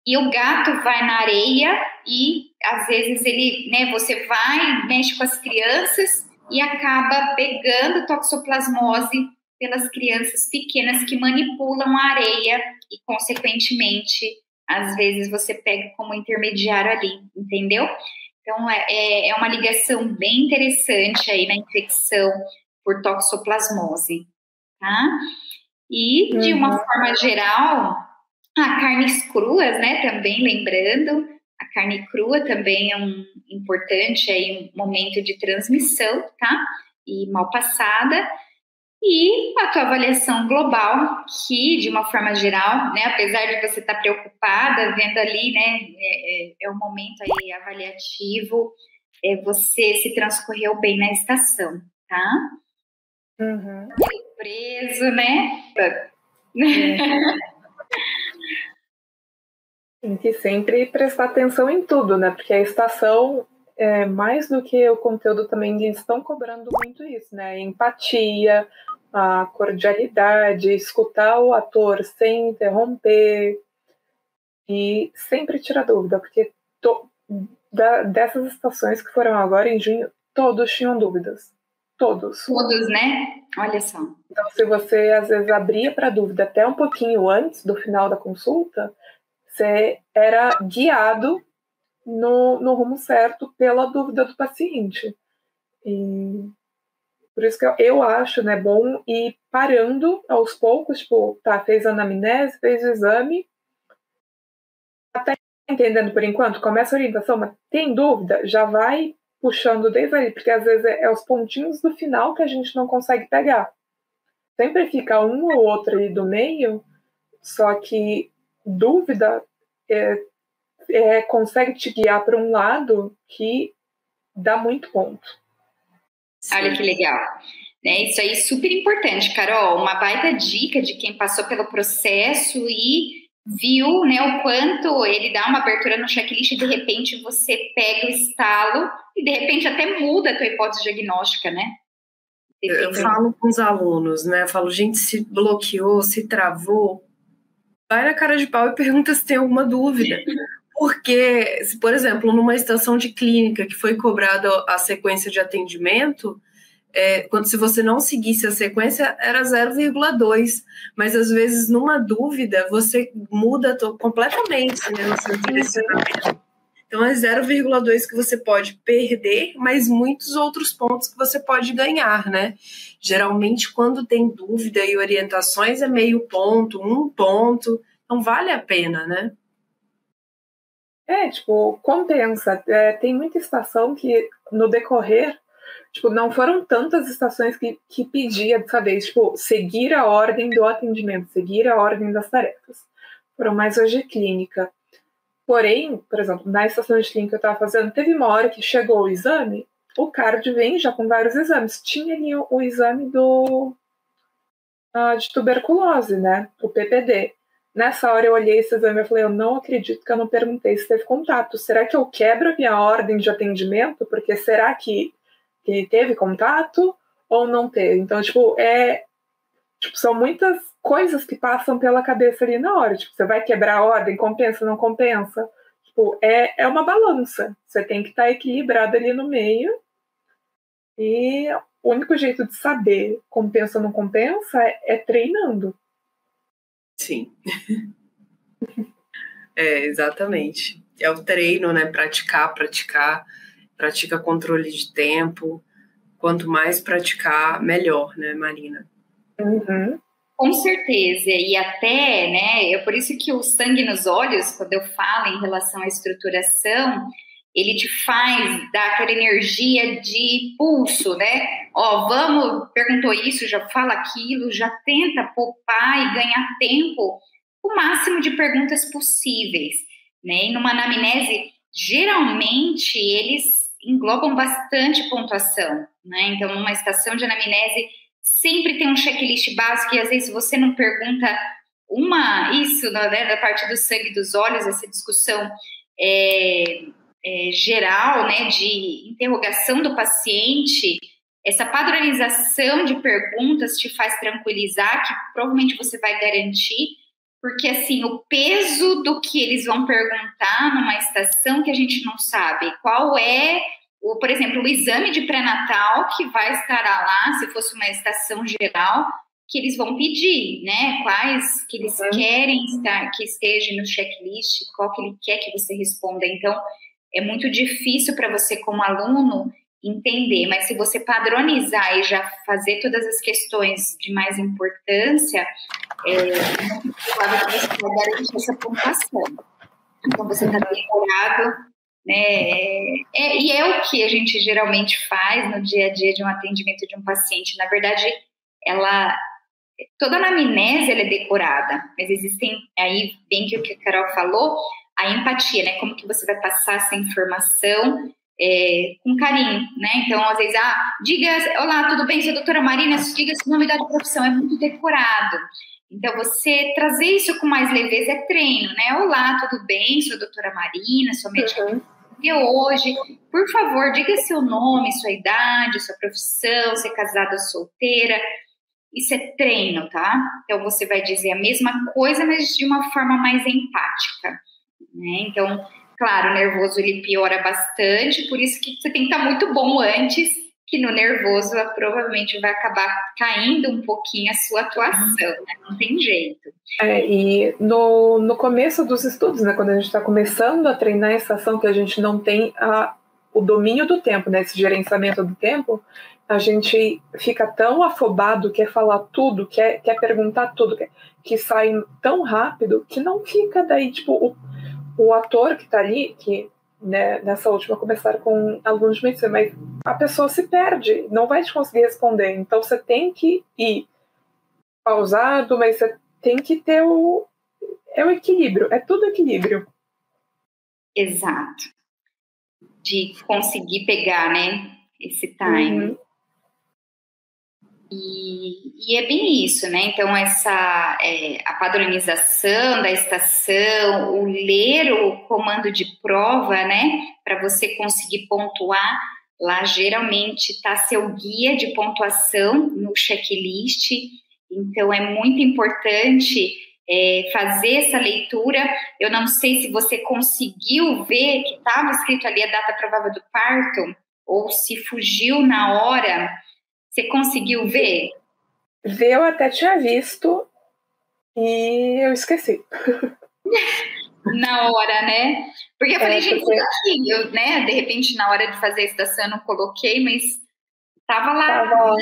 E o gato vai na areia e, às vezes, ele, né, você vai, mexe com as crianças e acaba pegando toxoplasmose pelas crianças pequenas que manipulam a areia e, consequentemente, às vezes você pega como intermediário ali, entendeu? Então, é uma ligação bem interessante aí na infecção por toxoplasmose, tá? E, de uma forma geral, carnes cruas, né, também lembrando, a carne crua também é um importante aí, um momento de transmissão, tá? E mal passada. E a tua avaliação global, que de uma forma geral, né, apesar de você estar preocupada, vendo ali, né, é um momento aí avaliativo, você se transcorreu bem na estação, tá? Preso, né? Tem que sempre prestar atenção em tudo, né? Porque a estação, mais do que o conteúdo também, eles estão cobrando muito isso, né? Empatia, a cordialidade, escutar o ator sem interromper e sempre tirar dúvida, porque dessas estações que foram agora em junho, todos tinham dúvidas. Todos, né? Olha só. Então, se você, às vezes, abria para dúvida até um pouquinho antes do final da consulta, você era guiado no rumo certo pela dúvida do paciente. E por isso que eu acho, né, bom ir parando aos poucos, tipo, tá, fez a anamnese, fez o exame, até entendendo por enquanto, começa a orientação, mas tem dúvida, já vai puxando desde aí, porque às vezes é os pontinhos do final que a gente não consegue pegar. Sempre fica um ou outro aí do meio, só que dúvida consegue te guiar para um lado que dá muito ponto. Sim. Olha que legal. Né, isso aí é super importante, Carol. Uma baita dica de quem passou pelo processo e viu, né, o quanto ele dá uma abertura no checklist e de repente você pega o estalo e de repente até muda a tua hipótese diagnóstica, né? Eu falo com os alunos, né? Eu falo, gente, se bloqueou, se travou, vai na cara de pau e pergunta se tem alguma dúvida. Porque, por exemplo, numa estação de clínica que foi cobrada a sequência de atendimento, se você não seguisse a sequência, era 0,2. Mas, às vezes, numa dúvida, você muda completamente, né, o seu direcionamento. Então, é 0,2 que você pode perder, mas muitos outros pontos que você pode ganhar, né? Geralmente, quando tem dúvida e orientações, é meio ponto, 1 ponto. Então, vale a pena, né? Compensa. Tem muita estação que, no decorrer, não foram tantas estações que pedia dessa vez, seguir a ordem do atendimento, seguir a ordem das tarefas. Foram mais hoje clínica. Porém, por exemplo, na estação de clínica que eu estava fazendo, teve uma hora que chegou o exame, o card vem já com vários exames. Tinha ali o exame de tuberculose, né? O PPD. Nessa hora eu olhei esse exame e falei, eu não acredito que eu não perguntei se teve contato. Será que eu quebro a minha ordem de atendimento? Porque será que teve contato ou não teve? Então, são muitas coisas que passam pela cabeça ali na hora. Você vai quebrar a ordem, compensa, não compensa? É uma balança. Você tem que estar equilibrado ali no meio. E o único jeito de saber compensa ou não compensa é treinando. Sim. Exatamente. É o treino, né? Pratica controle de tempo. Quanto mais praticar, melhor, né, Marina? Uhum. Com certeza, e até, né, por isso que o sangue nos olhos, quando eu falo em relação à estruturação, ele te faz dar aquela energia de pulso, né? Ó, vamos, perguntou isso, já fala aquilo, já tenta poupar e ganhar tempo, o máximo de perguntas possíveis, né? E numa anamnese, geralmente, eles englobam bastante pontuação, né? Então, numa estação de anamnese, sempre tem um checklist básico, e às vezes você não pergunta isso, né, da parte do sangue dos olhos, essa discussão geral, né, de interrogação do paciente, essa padronização de perguntas te faz tranquilizar, que provavelmente você vai garantir, porque assim, o peso do que eles vão perguntar numa estação que a gente não sabe, qual é por exemplo, o exame de pré-natal que vai estar lá, se fosse uma estação geral, que eles vão pedir, né? Quais que eles querem que esteja no checklist, qual que ele quer que você responda. Então, é muito difícil para você, como aluno, entender. Mas se você padronizar e já fazer todas as questões de mais importância, é muito provável que você vai garantir essa pontuação. Então, você está decorado, né? E é o que a gente geralmente faz no dia a dia de um atendimento de um paciente. Na verdade, toda anamnese ela é decorada, mas existem, aí bem que o que a Carol falou, a empatia, né? Como que você vai passar essa informação com carinho, né? Então, às vezes, diga, olá, tudo bem, sou a doutora Marina, diga seu nome e idade de profissão, é muito decorado. Então, você trazer isso com mais leveza é treino, né? Olá, tudo bem? Sou a doutora Marina, sou médica de hoje. Por favor, diga seu nome, sua idade, sua profissão, se é casada ou solteira. Isso é treino, tá? Então, você vai dizer a mesma coisa, mas de uma forma mais empática, né? Então, claro, o nervoso, ele piora bastante, por isso que você tem que estar muito bom antes, que no nervoso provavelmente vai acabar caindo um pouquinho a sua atuação, né? Não tem jeito. E no começo dos estudos, né, quando a gente está começando a treinar a estação, que a gente não tem o domínio do tempo, né, esse gerenciamento do tempo, a gente fica tão afobado, quer falar tudo, quer perguntar tudo, que sai tão rápido, que não fica daí, tipo, o ator que está ali, que né, nessa última começaram com alunos de medicina, mas a pessoa se perde, não vai te conseguir responder. Então você tem que ir pausado, mas você tem que ter o equilíbrio, é tudo equilíbrio. Exato. De conseguir pegar, né, esse time. E é bem isso, né? Então, a padronização da estação, o ler o comando de prova, né? Para você conseguir pontuar, lá geralmente está seu guia de pontuação no checklist. Então, é muito importante fazer essa leitura. Eu não sei se você conseguiu ver que estava escrito ali a data provável do parto, ou se fugiu na hora. Você conseguiu ver? Ver eu até tinha visto e eu esqueci. Na hora, né? Porque eu falei, gente, eu, né? De repente, na hora de fazer a estação, eu não coloquei, mas tava lá.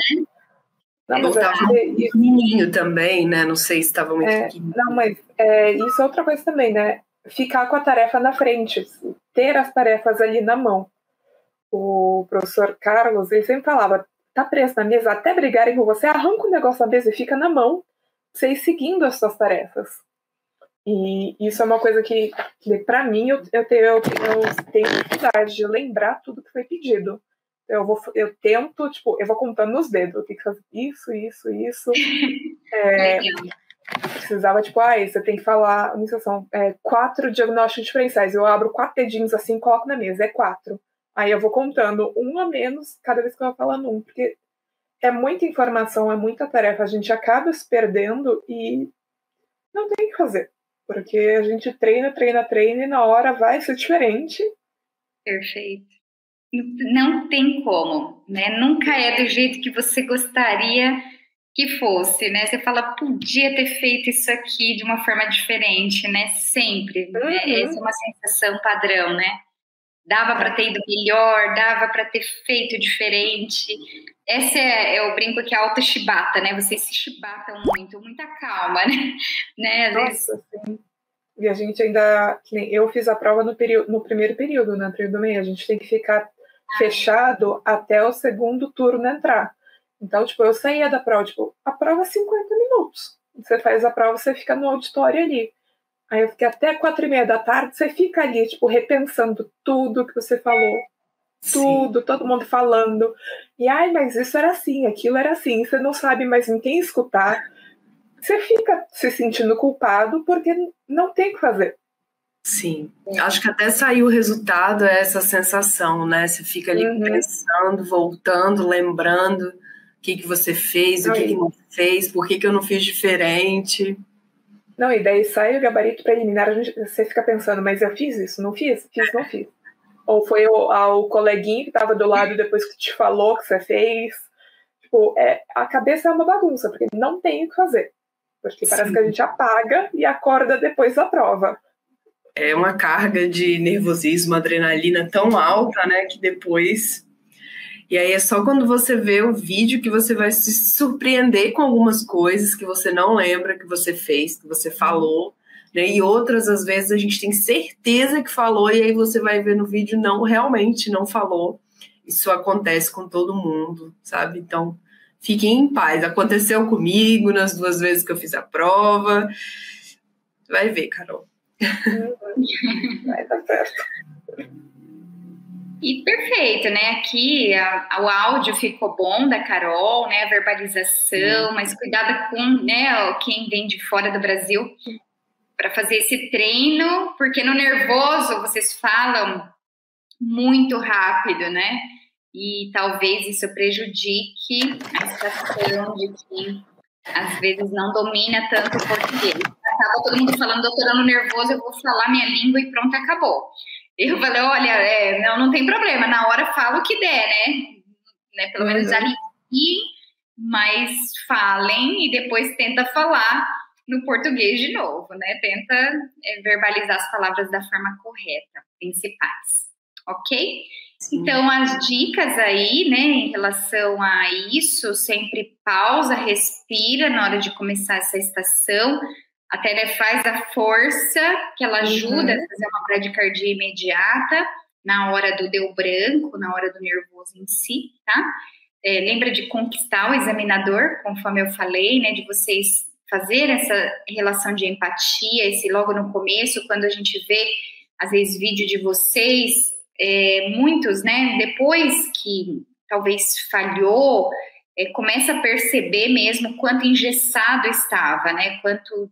Né? Estava muito pequenininho também, né? Não sei se estava muito pequenininho. Não, mas isso é outra coisa também, né? Ficar com a tarefa na frente, ter as tarefas ali na mão. O professor Carlos, ele sempre falava, tá preso na mesa, até brigarem com você, arranca o negócio da mesa e fica na mão, você ir seguindo as suas tarefas. E isso é uma coisa que para mim, eu tenho dificuldade de lembrar tudo que foi pedido. Eu tento, tipo, eu vou contando nos dedos, eu tenho que fazer isso. Precisava, tipo, você tem que falar, são 4 diagnósticos diferenciais. Eu abro 4 dedinhos assim e coloco na mesa, 4. Aí eu vou contando um a menos cada vez que eu vou falando um, porque é muita informação, é muita tarefa, a gente acaba se perdendo e não tem o que fazer, porque a gente treina e na hora vai ser diferente. Perfeito. Não tem como, né? Nunca é do jeito que você gostaria que fosse, né? Você fala, podia ter feito isso aqui de uma forma diferente, né? Sempre. Né? Essa é uma sensação padrão, né? Dava para ter ido melhor, dava para ter feito diferente. essa eu brinco que é auto chibata, né? Vocês se chibatam muito, muita calma, né? Às vezes... Nossa, sim. E a gente ainda, eu fiz a prova no primeiro período, né, período do meio, a gente tem que ficar fechado até o segundo turno entrar. Então, tipo, eu saía da prova, tipo, a prova é 50 minutos. Você faz a prova, você fica no auditório ali. Aí eu fiquei até 4h30 da tarde, você fica ali, tipo, repensando tudo que você falou. Tudo, todo mundo falando. E, ai, mas isso era assim, aquilo era assim. Você não sabe mais em quem escutar. Você fica se sentindo culpado porque não tem o que fazer. Sim, acho que até sair o resultado é essa sensação, né? Você fica ali pensando, voltando, lembrando o que você fez, o que não fez, por que eu não fiz diferente. Não, e daí sai o gabarito preliminar, você fica pensando, mas eu fiz isso, não fiz? Fiz, não fiz. Ou foi o coleguinha que estava do lado depois que te falou que você fez. Tipo, a cabeça é uma bagunça, porque não tem o que fazer. Porque parece que a gente apaga e acorda depois da prova. É uma carga de nervosismo, adrenalina tão alta, né, que depois... E aí é só quando você vê o vídeo que você vai se surpreender com algumas coisas que você não lembra que você fez, que você falou, né? E outras, às vezes, a gente tem certeza que falou e aí você vai ver no vídeo, não, realmente não falou. Isso acontece com todo mundo, sabe? Então, fiquem em paz. Aconteceu comigo nas 2 vezes que eu fiz a prova. Vai ver, Carol. Vai dar certo. E perfeito, né? Aqui o áudio ficou bom da Carol, né? A verbalização, mas cuidado com, né, quem vem de fora do Brasil para fazer esse treino, porque no nervoso vocês falam muito rápido, né? E talvez isso prejudique a estação de que às vezes não domina tanto o português. Acaba todo mundo falando, doutorando nervoso, eu vou falar minha língua e pronto, acabou. Eu falei, olha, não tem problema, na hora fala o que der, né? Pelo menos ali, mas falem e depois tenta falar no português de novo, né? Tenta verbalizar as palavras da forma correta, principais, ok? Sim. Então, as dicas aí, né, em relação a isso, sempre pausa, respira na hora de começar essa estação, até né, faz a força, que ela ajuda a fazer uma bradicardia imediata, na hora do deu branco, na hora do nervoso em si, tá? Lembra de conquistar o examinador, conforme eu falei, né, de vocês fazer essa relação de empatia, esse logo no começo, quando a gente vê, às vezes, vídeo de vocês, muitos, né, depois que talvez falhou, começa a perceber mesmo quanto engessado estava, né, quanto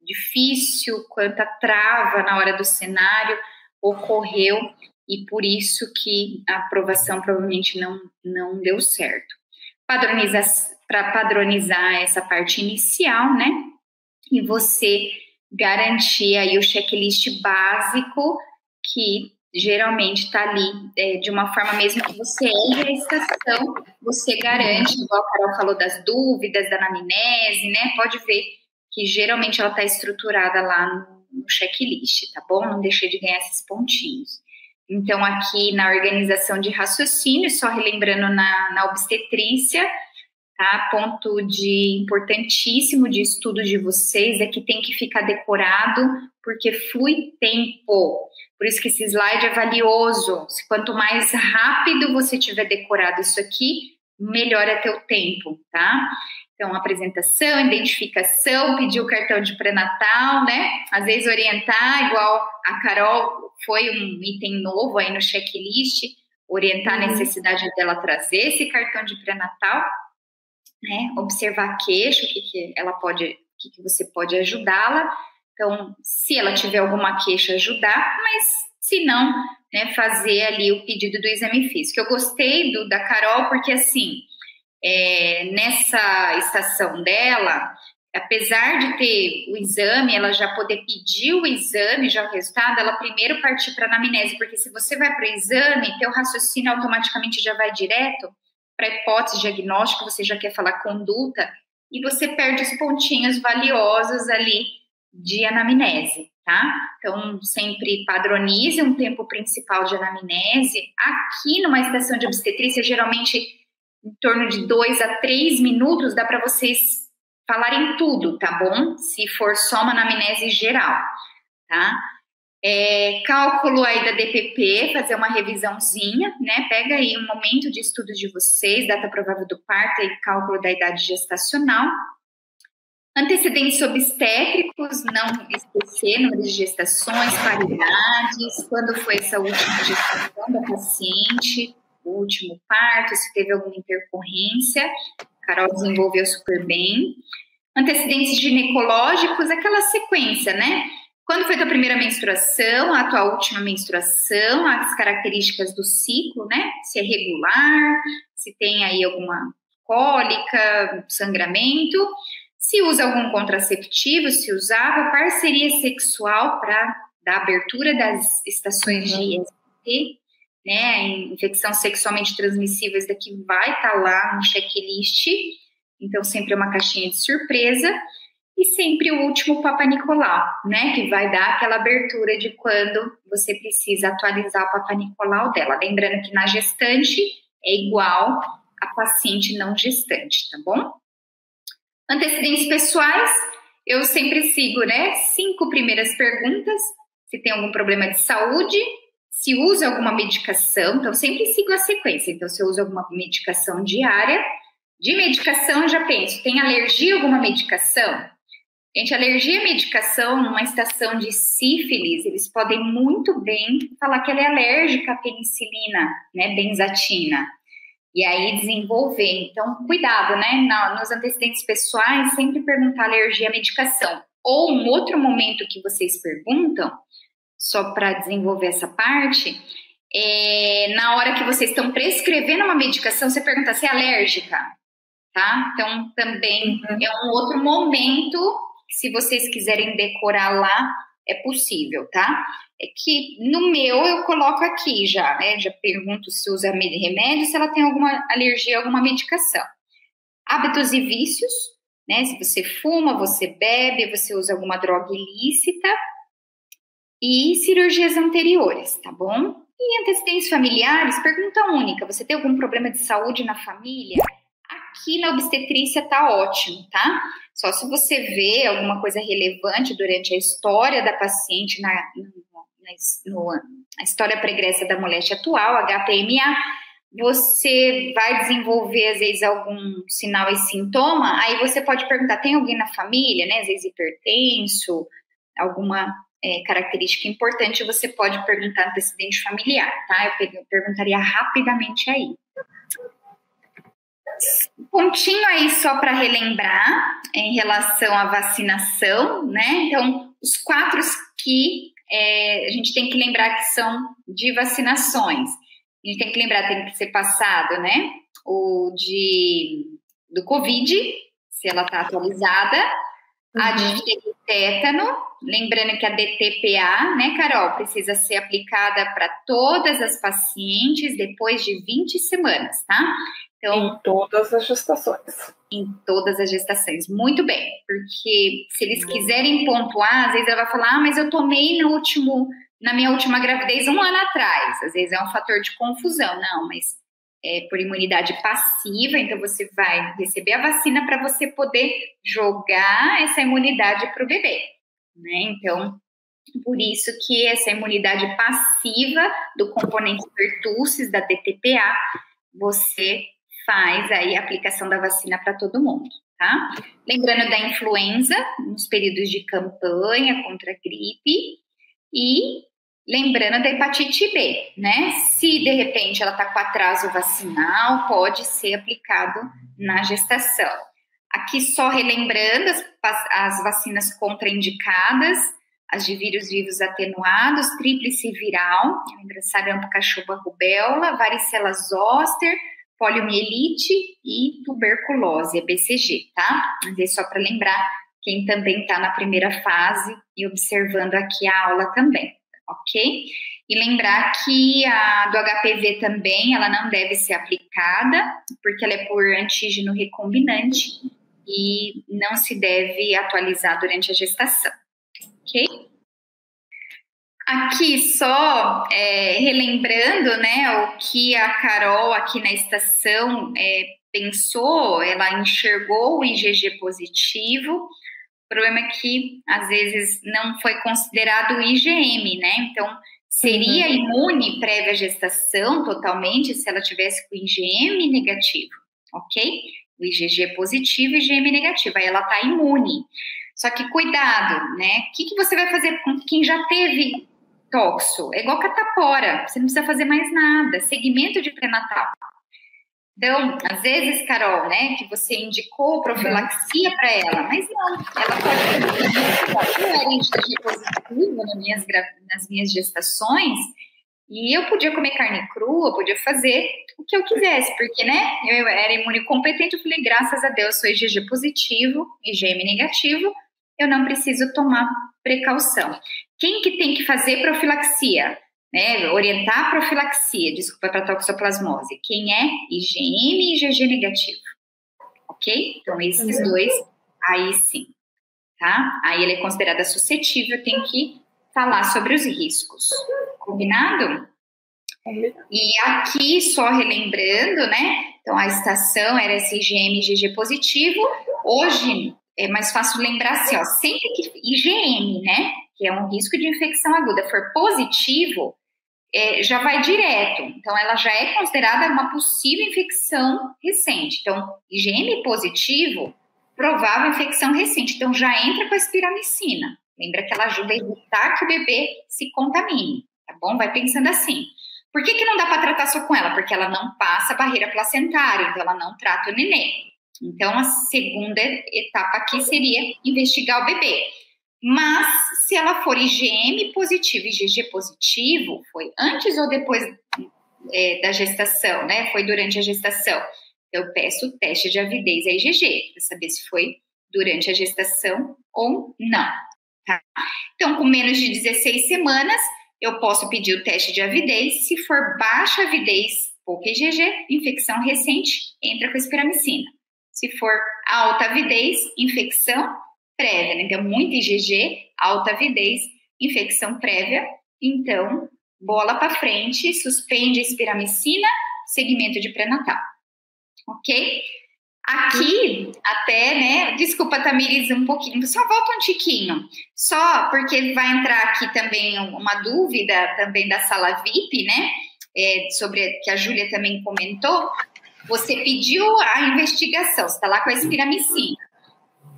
difícil, quanta trava na hora do cenário ocorreu, e por isso que a aprovação provavelmente não deu certo. Para padronizar essa parte inicial, né, e você garantir aí o checklist básico que geralmente está ali de uma forma mesmo que você erre a estação, você garante, igual a Carol falou das dúvidas, da anamnese, né? Pode ver que geralmente ela está estruturada lá no checklist, tá bom? Não deixei de ganhar esses pontinhos. Então, aqui na organização de raciocínio, só relembrando na obstetrícia, tá? Ponto importantíssimo de estudo de vocês é que tem que ficar decorado, porque flui tempo. Por isso que esse slide é valioso. Quanto mais rápido você tiver decorado isso aqui, melhor é teu tempo, tá? Então, apresentação, identificação, pedir o cartão de pré-natal, né? Às vezes orientar, igual a Carol, foi um item novo aí no checklist, orientar a necessidade dela trazer esse cartão de pré-natal, né? Observar a queixa, o que você pode ajudá-la. Então, se ela tiver alguma queixa, ajudar, mas se não, né, fazer ali o pedido do exame físico. Eu gostei da Carol porque, assim, nessa estação dela, apesar de ter o exame, ela já poder pedir o exame, já o resultado, ela primeiro partir para a anamnese, porque se você vai para o exame, teu raciocínio automaticamente já vai direto para a hipótese diagnóstica, você já quer falar conduta, e você perde os pontinhos valiosos ali de anamnese, tá? Então, sempre padronize um tempo principal de anamnese. Aqui, numa estação de obstetrícia, geralmente em torno de 2 a 3 minutos, dá para vocês falarem tudo, tá bom? Se for só uma anamnese geral, tá? Cálculo aí da DPP, fazer uma revisãozinha, né? Pega aí um momento de estudo de vocês, data provável do parto e cálculo da idade gestacional. Antecedentes obstétricos, não esquecer, número de gestações, paridades, quando foi essa última gestação da paciente, o último parto, se teve alguma intercorrência. A Carol desenvolveu super bem. Antecedentes ginecológicos, aquela sequência, né? Quando foi a tua primeira menstruação, a tua última menstruação, as características do ciclo, né? Se é regular, se tem aí alguma cólica, sangramento, se usa algum contraceptivo, se usava, parceria sexual para dar abertura das estações de IST, né? Infecção sexualmente transmissível, isso daqui vai estar lá no checklist, então sempre é uma caixinha de surpresa. E sempre o último Papa Nicolau, né? Que vai dar aquela abertura de quando você precisa atualizar o Papa Nicolau dela. Lembrando que na gestante é igual a paciente não gestante, tá bom? Antecedentes pessoais, eu sempre sigo, né? 5 primeiras perguntas. Se tem algum problema de saúde, se usa alguma medicação, então sempre sigo a sequência. Então, se eu uso alguma medicação diária, de medicação eu já penso, tem alergia a alguma medicação? Gente, alergia à medicação, numa estação de sífilis, eles podem muito bem falar que ela é alérgica à penicilina, né, benzatina, e aí desenvolver. Então, cuidado, né, nos antecedentes pessoais, sempre perguntar alergia à medicação. Ou um outro momento que vocês perguntam, só para desenvolver essa parte, na hora que vocês estão prescrevendo uma medicação, você pergunta se é alérgica, tá? Então, também é um outro momento. Se vocês quiserem decorar lá, é possível, tá? É que no meu eu coloco aqui já, né? Já pergunto se usa remédio, se ela tem alguma alergia a alguma medicação. Hábitos e vícios, né? Se você fuma, você bebe, você usa alguma droga ilícita. E cirurgias anteriores, tá bom? E antecedentes familiares, pergunta única. Você tem algum problema de saúde na família? Aqui na obstetrícia tá ótimo, tá? Só se você vê alguma coisa relevante durante a história da paciente, na história pregressa da moléstia atual, HPMA, você vai desenvolver, às vezes, algum sinal e sintoma, aí você pode perguntar, tem alguém na família, né? Às vezes hipertenso, alguma característica importante, você pode perguntar antecedente familiar, tá? Eu perguntaria rapidamente aí. Pontinho aí só para relembrar em relação à vacinação, né? Então, os 4 que a gente tem que lembrar que são de vacinações. A gente tem que lembrar, tem que ser passado, né? O do Covid, se ela está atualizada, a de tétano, lembrando que a DTPA, né, Carol, precisa ser aplicada para todas as pacientes depois de 20 semanas, tá? Então, em todas as gestações. Em todas as gestações, muito bem, porque se eles quiserem pontuar, às vezes ela vai falar, mas eu tomei na minha última gravidez 1 ano atrás, às vezes é um fator de confusão, não, mas por imunidade passiva, então você vai receber a vacina para você poder jogar essa imunidade para o bebê, né? Então, por isso que essa imunidade passiva do componente pertussis da DTPA, você faz aí a aplicação da vacina para todo mundo, tá? Lembrando da influenza, nos períodos de campanha contra a gripe, e lembrando da hepatite B, né? Se de repente ela está com atraso vacinal, pode ser aplicado na gestação. Aqui só relembrando as vacinas contraindicadas, as de vírus vivos atenuados, tríplice viral, lembra sarampo, cachumba, rubéola, varicela zoster, poliomielite e tuberculose, BCG, tá? Mas é só para lembrar quem também está na primeira fase e observando aqui a aula também, ok? E lembrar que a do HPV também, ela não deve ser aplicada, porque ela é por antígeno recombinante e não se deve atualizar durante a gestação, ok? Aqui só relembrando, né, o que a Carol aqui na estação pensou, ela enxergou o IgG positivo. O problema é que às vezes não foi considerado o IgM, né? Então seria imune prévia gestação totalmente se ela tivesse com IgM negativo, ok? O IgG positivo e IgM negativo, aí ela tá imune. Só que cuidado, né? O que você vai fazer com quem já teve toxo? É igual catapora, você não precisa fazer mais nada, segmento de pré-natal. Então, às vezes, Carol, né, que você indicou profilaxia para ela, mas não, ela pode ter eu era IgG positivo nas minhas gestações, e eu podia comer carne crua, podia fazer o que eu quisesse, porque, né, eu era imunocompetente, eu falei, graças a Deus, sou IgG positivo, IgM negativo, eu não preciso tomar precaução. Quem que tem que fazer profilaxia? Né, orientar a profilaxia, desculpa, para toxoplasmose, quem é IgM e IgG negativo, ok? Então, esses dois, aí sim, tá? Aí ele é considerada suscetível, tem que falar sobre os riscos, combinado? E aqui, só relembrando, né, então a estação era esse IgM e IgG positivo, hoje é mais fácil lembrar assim, ó, sempre que IgM, né, que é um risco de infecção aguda, for positivo, já vai direto. Então, ela já é considerada uma possível infecção recente. Então, IgM positivo, provável infecção recente. Então, já entra com a espiramicina. Lembra que ela ajuda a evitar que o bebê se contamine, tá bom? Vai pensando assim. Por que não dá para tratar só com ela? Porque ela não passa a barreira placentária, então ela não trata o neném. Então, a segunda etapa aqui seria investigar o bebê. Mas, se ela for IgM positivo e IgG positivo, foi antes ou depois da gestação, né? Foi durante a gestação. Eu peço o teste de avidez a IgG, para saber se foi durante a gestação ou não. Tá? Então, com menos de 16 semanas, eu posso pedir o teste de avidez. Se for baixa avidez, pouca IgG, infecção recente, entra com espiramicina. Se for alta avidez, infecção prévia, né? Então, muita IgG, alta avidez, infecção prévia, então, bola para frente, suspende a espiramicina, segmento de pré-natal, ok? Aqui, até, né, desculpa, Tamires, um pouquinho, só volta um tiquinho, só porque vai entrar aqui também uma dúvida também da sala VIP, né, sobre, que a Júlia também comentou, você pediu a investigação, você está lá com a espiramicina.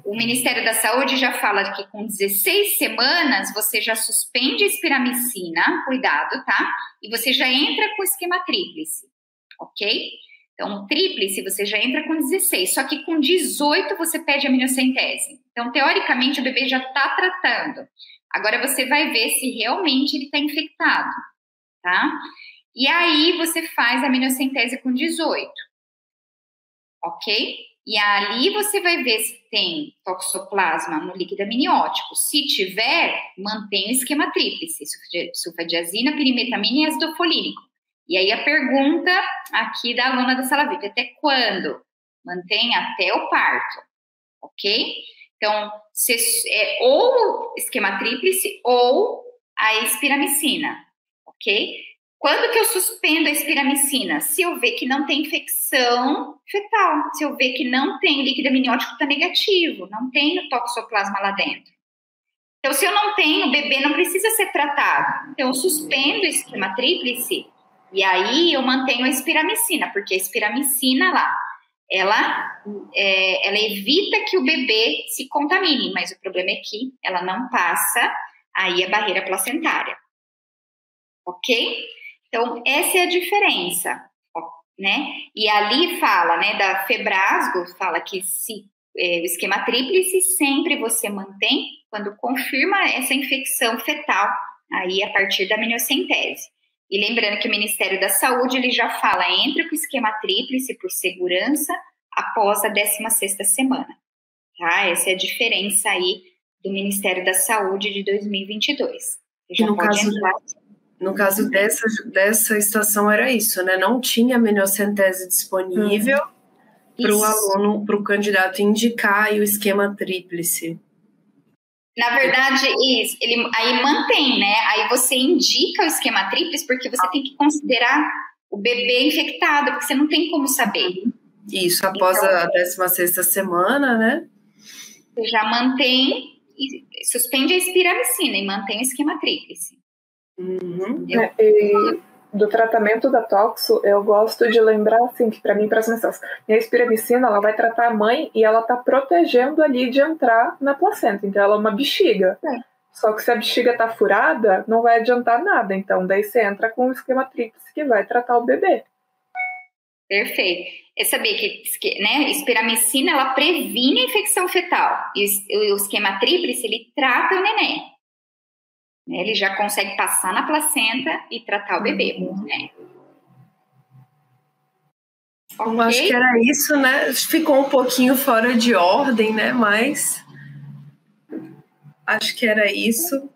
O Ministério da Saúde já fala que com 16 semanas você já suspende a espiramicina, cuidado, tá? E você já entra com o esquema tríplice, ok? Então, o tríplice você já entra com 16, só que com 18 você pede aminocentese. Então, teoricamente, o bebê já está tratando. Agora você vai ver se realmente ele está infectado, tá? E aí você faz a aminocentese com 18, ok? E ali você vai ver se tem toxoplasma no líquido amniótico. Se tiver, mantém o esquema tríplice, sulfadiazina, pirimetamina e ácido folínico. E aí a pergunta aqui da aluna da sala VIP, até quando? Mantém até o parto, ok? Então, ou esquema tríplice ou a espiramicina, ok? Quando que eu suspendo a espiramicina? Se eu ver que não tem infecção fetal, se eu ver que não tem líquido amniótico está negativo, não tem o toxoplasma lá dentro. Então, se eu não tenho, o bebê não precisa ser tratado. Então, eu suspendo o esquema tríplice e aí eu mantenho a espiramicina, porque a espiramicina lá, ela evita que o bebê se contamine, mas o problema é que ela não passa aí a barreira placentária, ok? Então, essa é a diferença, né? E ali fala, né, da Febrasgo, fala que o esquema tríplice sempre você mantém quando confirma essa infecção fetal, aí a partir da aminocentese. E lembrando que o Ministério da Saúde, ele já fala, entra com o esquema tríplice por segurança após a 16ª semana, tá? Essa é a diferença aí do Ministério da Saúde de 2022. Você já pode entrar... No caso dessa estação era isso, né? Não tinha aminocentese disponível para o aluno, para o candidato indicar aí o esquema tríplice. Na verdade, isso, ele aí mantém, né? Aí você indica o esquema tríplice porque você tem que considerar o bebê infectado, porque você não tem como saber. Isso, após Então, a 16ª semana, né? Você já mantém, suspende a espiramicina e mantém o esquema tríplice. Uhum. E do tratamento da toxo, eu gosto de lembrar, assim, que para mim, para as mensagens, a espiramicina, ela vai tratar a mãe e ela tá protegendo ali de entrar na placenta. Então, ela é uma bexiga. Só que se a bexiga tá furada, não vai adiantar nada. Então, daí você entra com o esquema tríplice que vai tratar o bebê. Perfeito. É saber que né, espiramicina, ela previne a infecção fetal. E o esquema tríplice, ele trata o neném. Ele já consegue passar na placenta e tratar o bebê. Né? Eu acho que era isso, né? Ficou um pouquinho fora de ordem, né? Mas acho que era isso.